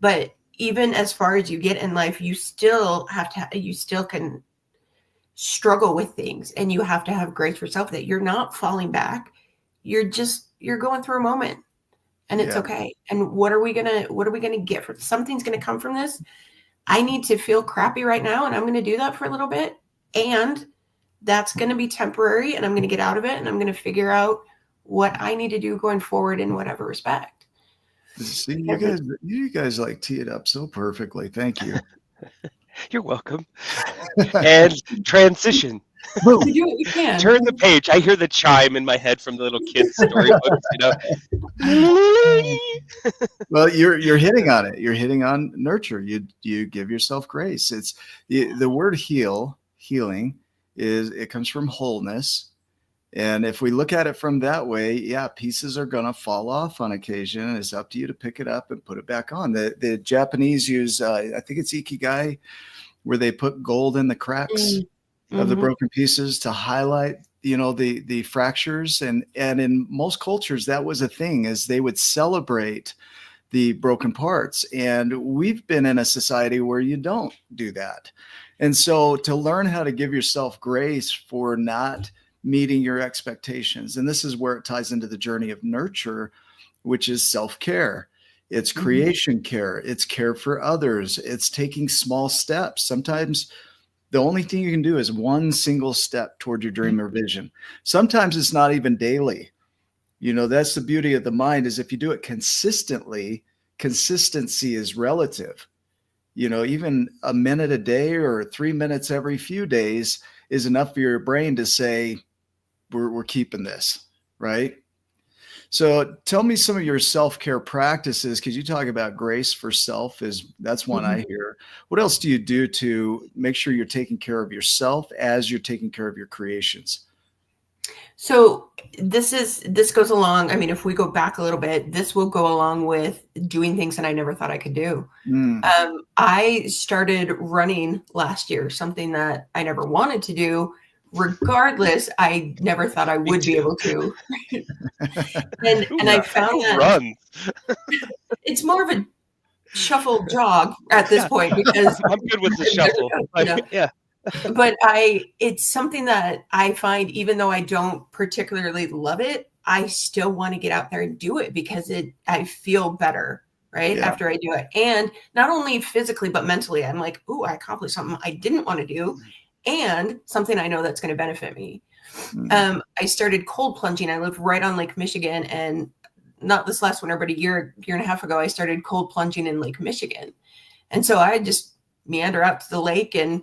but even as far as you get in life, you still can struggle with things, and you have to have grace for self that you're not falling back. You're going through a moment, and it's okay. And what are we gonna get from something's gonna come from this? I need to feel crappy right now, and I'm gonna do that for a little bit, and that's gonna be temporary, and I'm gonna get out of it, and I'm gonna figure out what I need to do going forward in whatever respect. See, you guys like tee it up so perfectly. Thank you. You're welcome. And transition. You do what you can. Turn the page. I hear the chime in my head from the little kids' storybooks, Well, you're hitting on it. You're hitting on nurture. You give yourself grace. It's the word healing it comes from wholeness. And if we look at it from that way, yeah, pieces are going to fall off on occasion. It's up to you to pick it up and put it back on. The Japanese use, I think it's ikigai, where they put gold in the cracks of the broken pieces to highlight, the fractures. And in most cultures, that was a thing, is they would celebrate the broken parts. And we've been in a society where you don't do that. And so to learn how to give yourself grace for not meeting your expectations. And this is where it ties into the journey of nurture, which is self-care. It's creation care. It's care for others. It's taking small steps. Sometimes the only thing you can do is one single step toward your dream or vision. Sometimes it's not even daily. That's the beauty of the mind, is if you do it consistently, consistency is relative. Even a minute a day or 3 minutes every few days is enough for your brain to say, we're keeping this, right? So tell me some of your self-care practices, because you talk about grace for self, that's one I hear. What else do you do to make sure you're taking care of yourself as you're taking care of your creations? So this goes along. I mean, if we go back a little bit, this will go along with doing things that I never thought I could do. I started running last year, something that I never wanted to do. Regardless, I never thought I would be able to. and I found that it's more of a shuffle jog at this point, because I'm good with the shuffle. Yeah. But it's something that I find, even though I don't particularly love it, I still want to get out there and do it, because I feel better, right? Yeah. After I do it. And not only physically, but mentally, I'm like, ooh, I accomplished something I didn't want to do, and something I know that's going to benefit me. I started cold plunging. I lived right on Lake Michigan, and not this last winter, but a year and a half ago, I started cold plunging in Lake Michigan. And so I just meander out to the lake and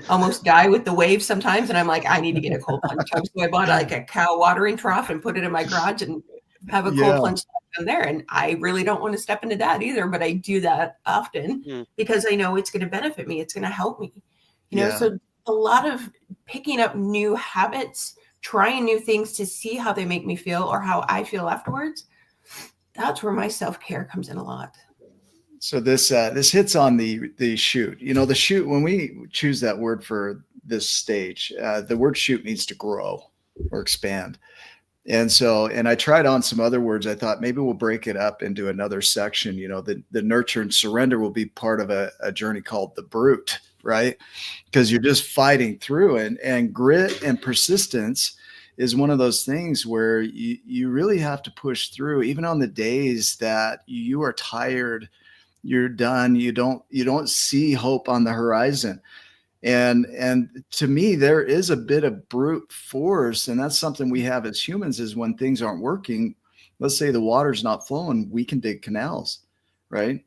almost die with the waves sometimes. And I'm like, I need to get a cold plunge tub. So I bought like a cow watering trough and put it in my garage and have a cold plunge down there. And I really don't want to step into that either, but I do that often because I know it's going to benefit me. It's going to help me, so a lot of picking up new habits, trying new things to see how they make me feel or how I feel afterwards. That's where my self-care comes in a lot. So this hits on the shoot. The shoot, when we choose that word for this stage, the word shoot means to grow or expand. And I tried on some other words. I thought maybe we'll break it up into another section. The nurture and surrender will be part of a journey called the brute, right? Because you're just fighting through it. And grit and persistence is one of those things where you really have to push through, even on the days that you are tired, you're done, you don't see hope on the horizon. And to me, there is a bit of brute force, and that's something we have as humans, is when things aren't working, let's say the water's not flowing, we can dig canals, right?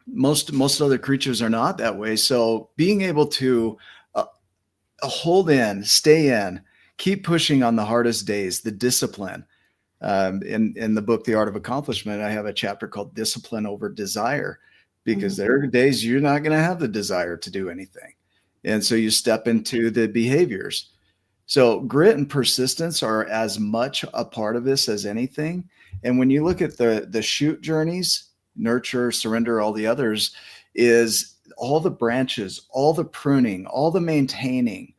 Most other creatures are not that way. So being able to hold in, stay in, keep pushing on the hardest days, the discipline. In the book, The Art of Accomplishment, I have a chapter called Discipline Over Desire, because there are days you're not going to have the desire to do anything. And so you step into the behaviors. So grit and persistence are as much a part of this as anything. And when you look at the shoot journeys, nurture, surrender, all the others, is all the branches, all the pruning, all the maintaining,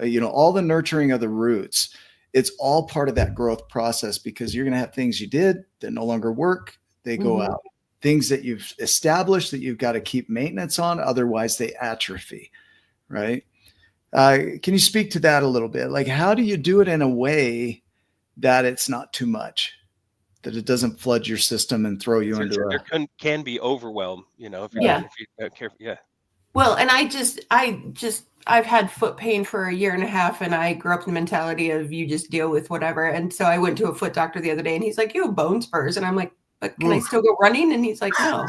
all the nurturing of the roots. It's all part of that growth process, because you're going to have things you did that no longer work. They go out. Things that you've established that you've got to keep maintenance on. Otherwise they atrophy, right? Can you speak to that a little bit? Like, how do you do it in a way that it's not too much, that it doesn't flood your system and throw you into there can be overwhelm, if you don't care. Yeah. Well, and I've had foot pain for a year and a half, and I grew up in the mentality of you just deal with whatever. And so I went to a foot doctor the other day, and he's like, you have bone spurs. And I'm like, but can I still go running? And he's like, no.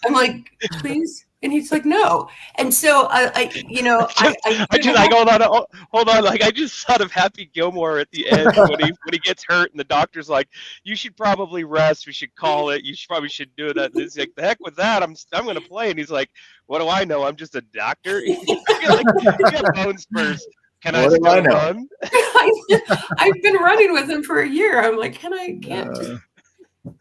I'm like, please. And he's like, no. And so I hold on. Like I just thought of Happy Gilmore at the end when he gets hurt and the doctor's like, you should probably rest. We should call it. You probably should do that. And he's like, the heck with that. I'm going to play. And he's like, what do I know? I'm just a doctor. I feel like you have bone spurs. Can I still run? I've been running with him for a year. I'm like, can't just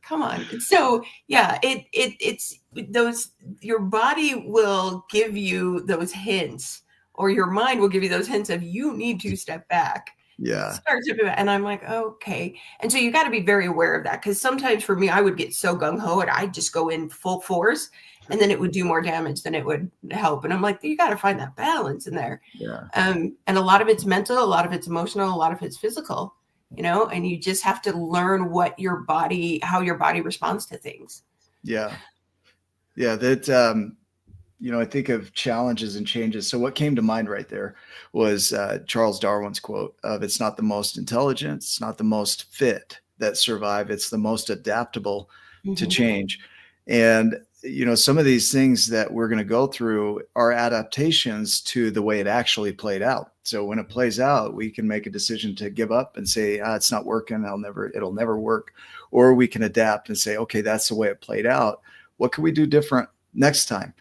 come on. So yeah, it's those, your body will give you those hints, or your mind will give you those hints of you need to step back. Yeah. And I'm like, okay. And so you got to be very aware of that, because sometimes for me, I would get so gung-ho and I'd just go in full force, and then it would do more damage than it would help. And I'm like, you got to find that balance in there. Yeah. And a lot of it's mental, a lot of it's emotional, a lot of it's physical, and you just have to learn how your body responds to things. Yeah. Yeah. That, I think of challenges and changes. So what came to mind right there was Charles Darwin's quote of, it's not the most intelligent, it's not the most fit that survive, it's the most adaptable to change. And, some of these things that we're going to go through are adaptations to the way it actually played out. So when it plays out, we can make a decision to give up and say, it's not working. It'll never work. Or we can adapt and say, okay, that's the way it played out. What can we do different next time?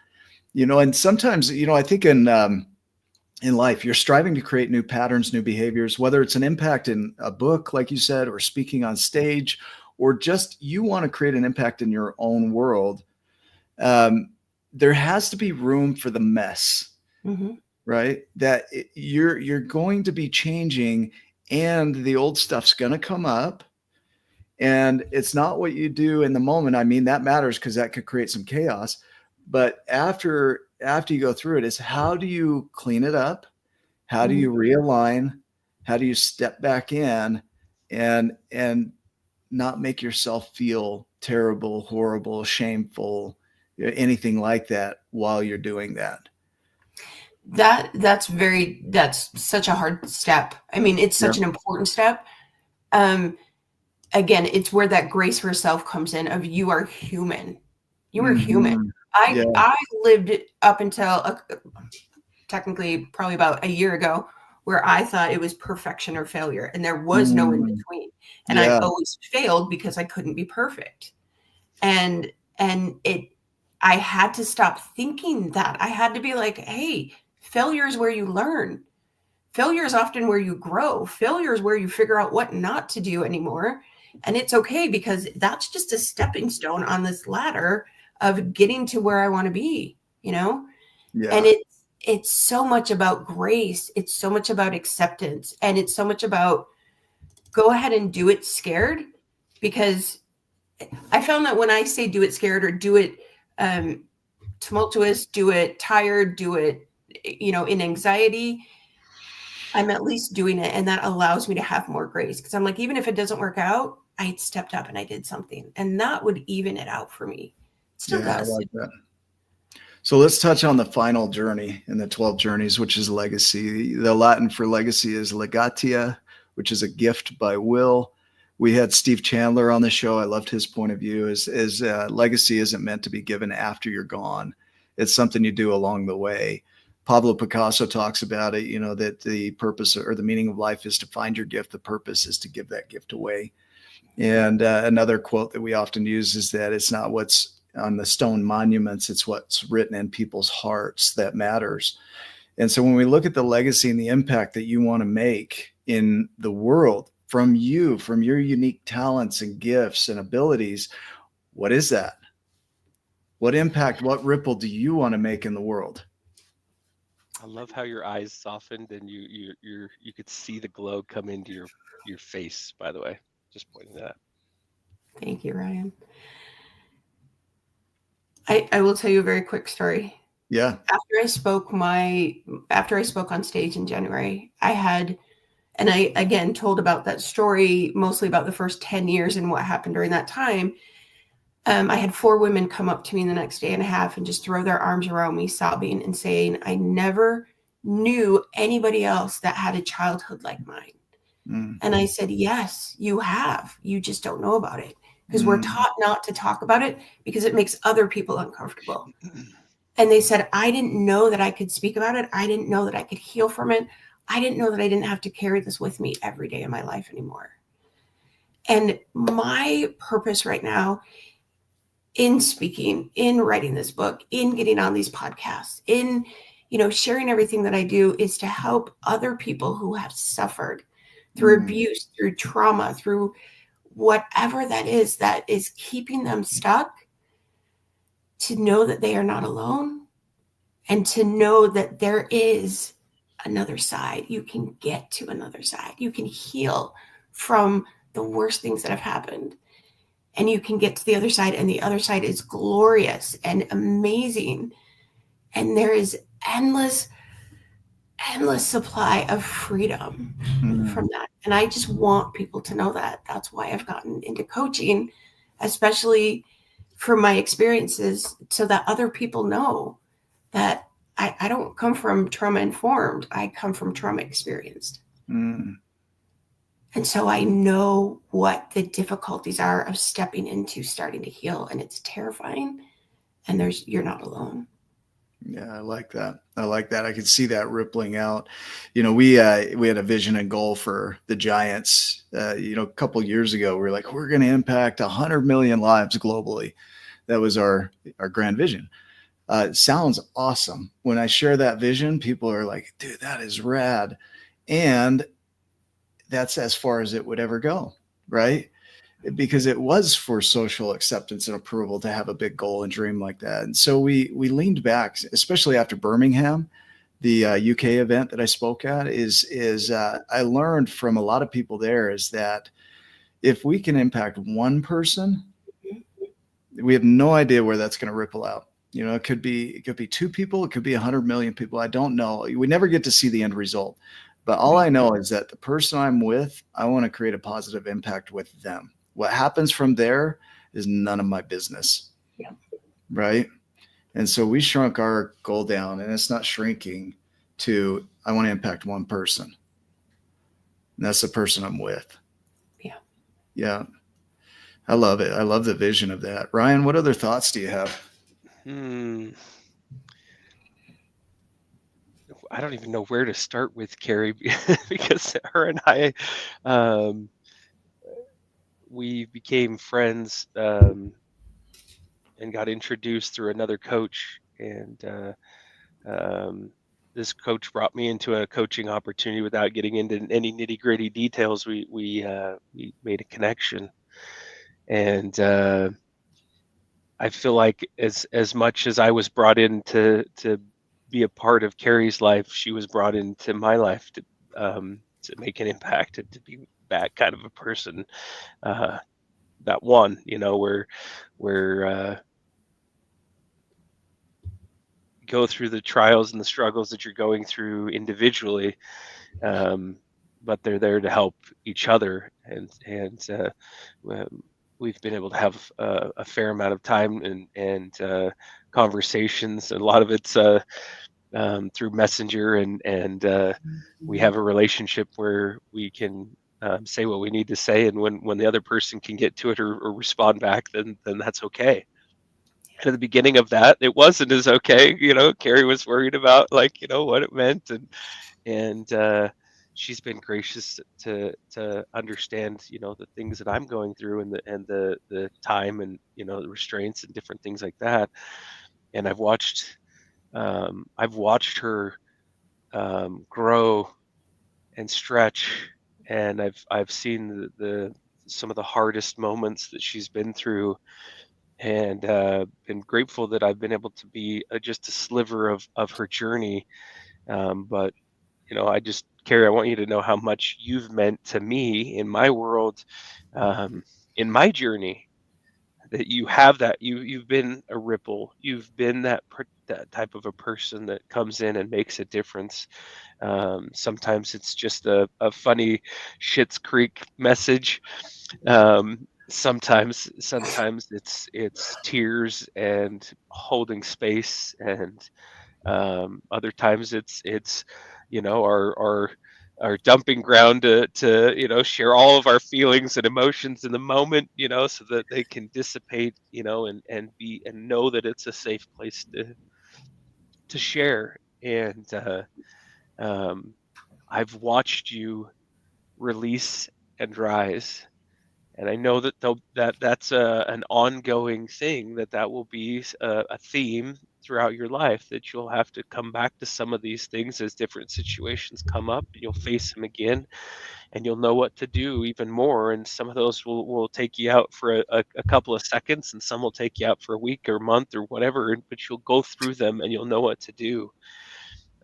And sometimes, I think in life, you're striving to create new patterns, new behaviors, whether it's an impact in a book, like you said, or speaking on stage, or just you want to create an impact in your own world. There has to be room for the mess, right? That you're going to be changing, and the old stuff's going to come up. And it's not what you do in the moment. I mean, that matters because that could create some chaos. But after you go through it, is how do you clean it up? How do you realign? How do you step back in and not make yourself feel terrible, horrible, shameful, anything like that while you're doing that? That's such a hard step. I mean, it's such an important step. Again, it's where that grace for self comes in, of you are human. You are human. I lived up until technically probably about a year ago, where I thought it was perfection or failure, and there was no in between. And I always failed because I couldn't be perfect. And I had to stop thinking that. I had to be like, hey, failure is where you learn. Failure is often where you grow. Failure is where you figure out what not to do anymore. And it's okay, because that's just a stepping stone on this ladder of getting to where I want to be, And it's so much about grace. It's so much about acceptance. And it's so much about go ahead and do it scared, because I found that when I say do it scared, or do it tumultuous, do it tired, do it, in anxiety, I'm at least doing it. And that allows me to have more grace, because I'm like, even if it doesn't work out, I stepped up and I did something, and that would even it out for me. It still does. I like that. So let's touch on the final journey in the 12 journeys, which is legacy. The Latin for legacy is legatia, which is a gift by will. We had Steve Chandler on the show. I loved his point of view. Is legacy isn't meant to be given after you're gone. It's something you do along the way. Pablo Picasso talks about it, that the purpose or the meaning of life is to find your gift. The purpose is to give that gift away. And another quote that we often use is that it's not what's on the stone monuments, it's what's written in people's hearts that matters. And so when we look at the legacy and the impact that you want to make in the world from your unique talents and gifts and abilities, what is that? What impact, what ripple do you want to make in the world? I love how your eyes softened and you could see the glow come into your face, by the way. Just pointing that out. Thank you, Ryan. I will tell you a very quick story. Yeah. After I spoke on stage in January, I again told about that story, mostly about the first 10 years and what happened during that time. I had 4 women come up to me the next day and a half and just throw their arms around me, sobbing and saying, I never knew anybody else that had a childhood like mine. And I said, yes, you have. You just don't know about it, because we're taught not to talk about it because it makes other people uncomfortable. And they said, I didn't know that I could speak about it. I didn't know that I could heal from it. I didn't know that I didn't have to carry this with me every day of my life anymore. And my purpose right now in speaking, in writing this book, in getting on these podcasts, in, sharing everything that I do is to help other people who have suffered through abuse, through trauma, through whatever that is keeping them stuck, to know that they are not alone and to know that there is another side. You can get to another side. You can heal from the worst things that have happened. And you can get to the other side, and the other side is glorious and amazing. And there is endless supply of freedom from that. And I just want people to know that. That's why I've gotten into coaching, especially from my experiences, so that other people know that I don't come from trauma informed. I come from trauma experienced. And so I know what the difficulties are of stepping into starting to heal, and it's terrifying. And you're not alone. Yeah, I like that. I could see that rippling out. We had a vision and goal for the Giants. A couple years ago, we were like, we're going to impact 100 million lives globally. That was our grand vision. It sounds awesome. When I share that vision, people are like, dude, that is rad. And that's as far as it would ever go, right? Because it was for social acceptance and approval to have a big goal and dream like that. And so we leaned back, especially after Birmingham, the UK event that I spoke at, is I learned from a lot of people there is that if we can impact one person, we have no idea where that's going to ripple out. It could be 2 people, it could be 100 million people. I don't know. We never get to see the end result. But all I know is that the person I'm with, I want to create a positive impact with them. What happens from there is none of my business. Yeah. Right. And so we shrunk our goal down, and it's not shrinking to, I want to impact one person. And that's the person I'm with. Yeah. Yeah. I love it. I love the vision of that. Ryan, what other thoughts do you have? I don't even know where to start with Cari because her and I, we became friends and got introduced through another coach. And this coach brought me into a coaching opportunity without getting into any nitty gritty details. We made a connection, and I feel like as much as I was brought in to be a part of Cari's life, she was brought into my life to make an impact and to be that kind of a person. That one, where go through the trials and the struggles that you're going through individually, but they're there to help each other, and we've been able to have a fair amount of time and conversations. A lot of it's through Messenger, and we have a relationship where we can say what we need to say, and when the other person can get to it or respond back, then that's okay. And at the beginning of that, it wasn't as okay. Cari was worried about what it meant, and she's been gracious to understand the things that I'm going through, and the time, and the restraints and different things like that. And I've watched her grow and stretch, and I've seen the some of the hardest moments that she's been through, and been grateful that I've been able to be just a sliver of her journey. But Cari, I want you to know how much you've meant to me in my world, in my journey. That you have that you've been a ripple. You've been that type of a person that comes in and makes a difference. Sometimes it's just a funny Schitt's Creek message. Sometimes it's tears and holding space, and other times it's our dumping ground to share all of our feelings and emotions in the moment, so that they can dissipate, and know that it's a safe place to share. And I've watched you release and rise. And I know that that's an ongoing thing, that will be a theme throughout your life, that you'll have to come back to some of these things as different situations come up, and you'll face them again, and you'll know what to do even more. And some of those will take you out for a couple of seconds, and some will take you out for a week or month or whatever, but you'll go through them and you'll know what to do.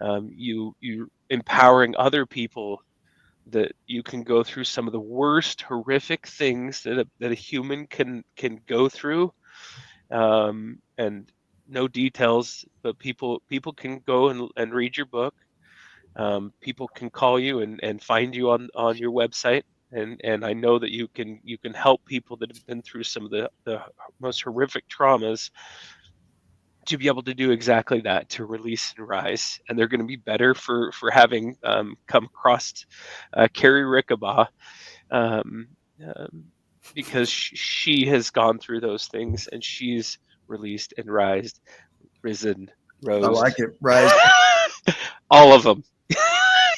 You empowering other people, that you can go through some of the worst horrific things that a human can go through, and no details, but people can go and read your book. People can call you and find you on your website, and I know that you can help people that have been through some of the most horrific traumas, to be able to do exactly that, to release and rise. And they're going to be better for having come across Cari Rickabaugh, um, um, because she has gone through those things, and she's released and risen, I rose. like it. Rise. All of them.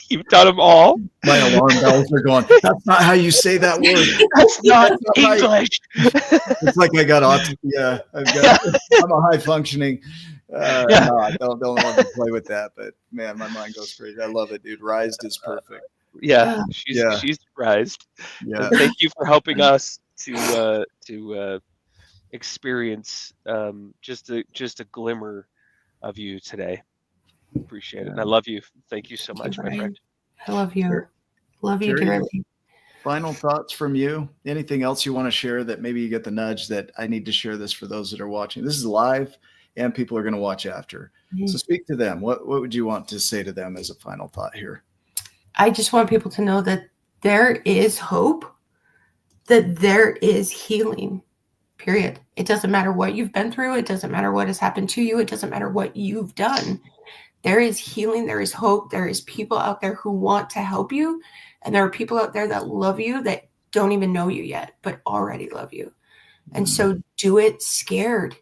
You've done them all. My alarm bells are going. That's not how you say that word. That's not English. Right. It's like I got autism. Yeah, I'm a high functioning. Yeah. No, I don't want to play with that. But man, my mind goes crazy. I love it, dude. Rised is perfect. Yeah, she's rised. Yeah. And thank you for helping us to experience just a glimmer of you today. Appreciate it. And I love you. Thank you so much, my friend. I love you. Sure. Love you Cari, dearly. Final thoughts from you? Anything else you want to share that maybe you get the nudge that I need to share this for those that are watching? This is live and people are going to watch after. So speak to them. What would you want to say to them as a final thought here? I just want people to know that there is hope, that there is healing, period. It doesn't matter what you've been through. It doesn't matter what has happened to you. It doesn't matter what you've done. There is healing. There is hope. There is people out there who want to help you. And there are people out there that love you that don't even know you yet, but already love you. And so do it scared.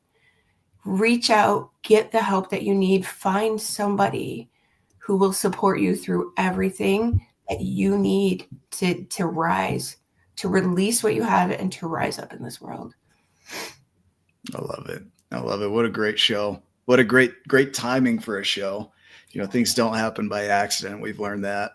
Reach out, get the help that you need. Find somebody who will support you through everything that you need to rise, to release what you have, and to rise up in this world. I love it. I love it. What a great show. What a great timing for a show. You know, things don't happen by accident. We've learned that.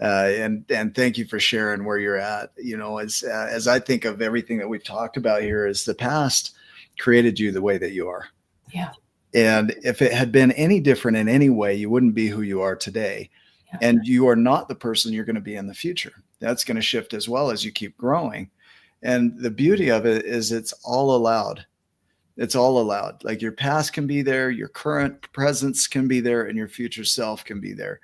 And thank you for sharing where you're at. You know, as I think of everything that we've talked about here, is the past created you the way that you are. Yeah. And if it had been any different in any way, you wouldn't be who you are today. Yeah. And you are not the person you're going to be in the future. That's going to shift as well as you keep growing. And the beauty of it is it's all allowed. It's all allowed. Like your past can be there, your current presence can be there, and your future self can be there.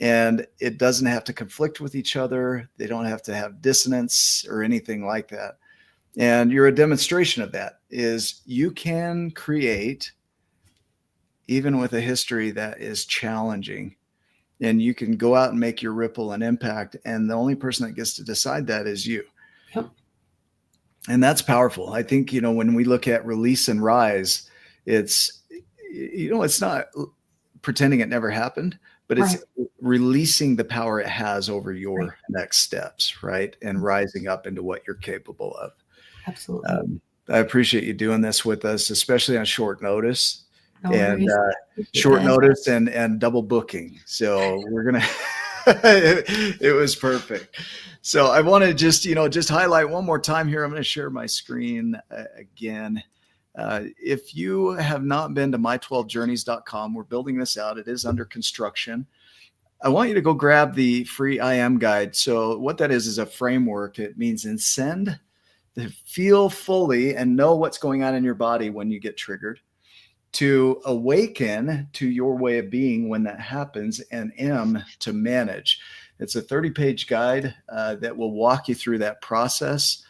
And it doesn't have to conflict with each other. They don't have to have dissonance or anything like that. And you're a demonstration of that. Is you can create even with a history that is challenging, and you can go out and make your ripple and impact. And the only person that gets to decide that is you. Yep. And that's powerful. I think, you know, when we look at release and rise, it's, you know, it's not pretending it never happened, but it's releasing the power it has over your next steps, right? And rising up into what you're capable of. Absolutely. I appreciate you doing this with us, especially on short notice. Short notice and double booking. So we're going to, it was perfect. So I want to just highlight one more time here. I'm going to share my screen again. If you have not been to my12journeys.com, we're building this out. It is under construction. I want you to go grab the free I Am guide. So what that is a framework. It means ascend, to feel fully and know what's going on in your body when you get triggered, to awaken to your way of being when that happens, and M, to manage. It's a 30-page guide that will walk you through that process.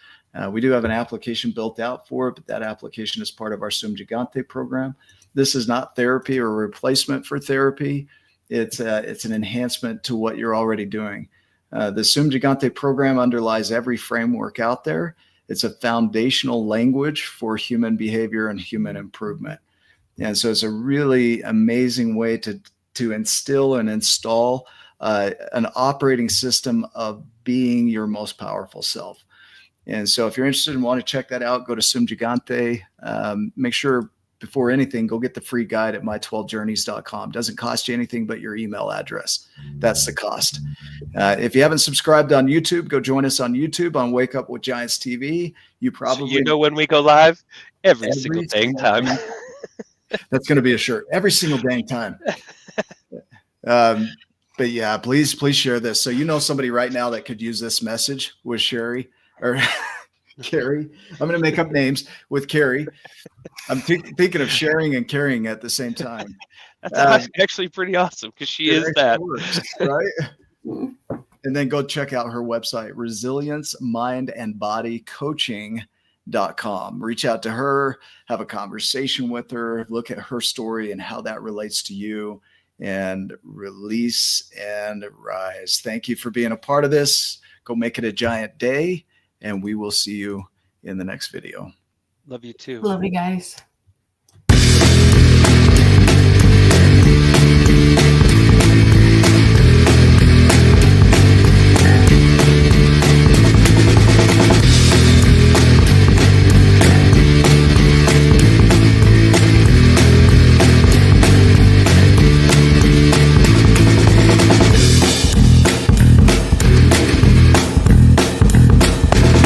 We do have an application built out for it, but that application is part of our Sum Gigante program. This is not therapy or a replacement for therapy. It's an enhancement to what you're already doing. The Sum Gigante program underlies every framework out there. It's a foundational language for human behavior and human improvement. And so it's a really amazing way to instill and install an operating system of being your most powerful self. And so if you're interested and want to check that out, go to Sum Gigante. Make sure before anything, go get the free guide at my12journeys.com. Doesn't cost you anything but your email address. That's the cost. If you haven't subscribed on YouTube, go join us on YouTube on Wake Up with Giants TV. You probably So you know when we go live? Every single dang time. That's going to be a shirt every single dang time. But yeah, please share this. So you know somebody right now that could use this message with Sherry or Carrie. I'm going to make up names with Carrie. I'm thinking of sharing and carrying at the same time. That's actually pretty awesome because she is that. Works, right? And then go check out her website, resilienceMindAndBodyCoaching.com. Reach out to her, have a conversation with her, look at her story and how that relates to you, and release and rise. Thank you for being a part of this. Go make it a giant day, and we will see you in the next video. Love you too. Love you guys.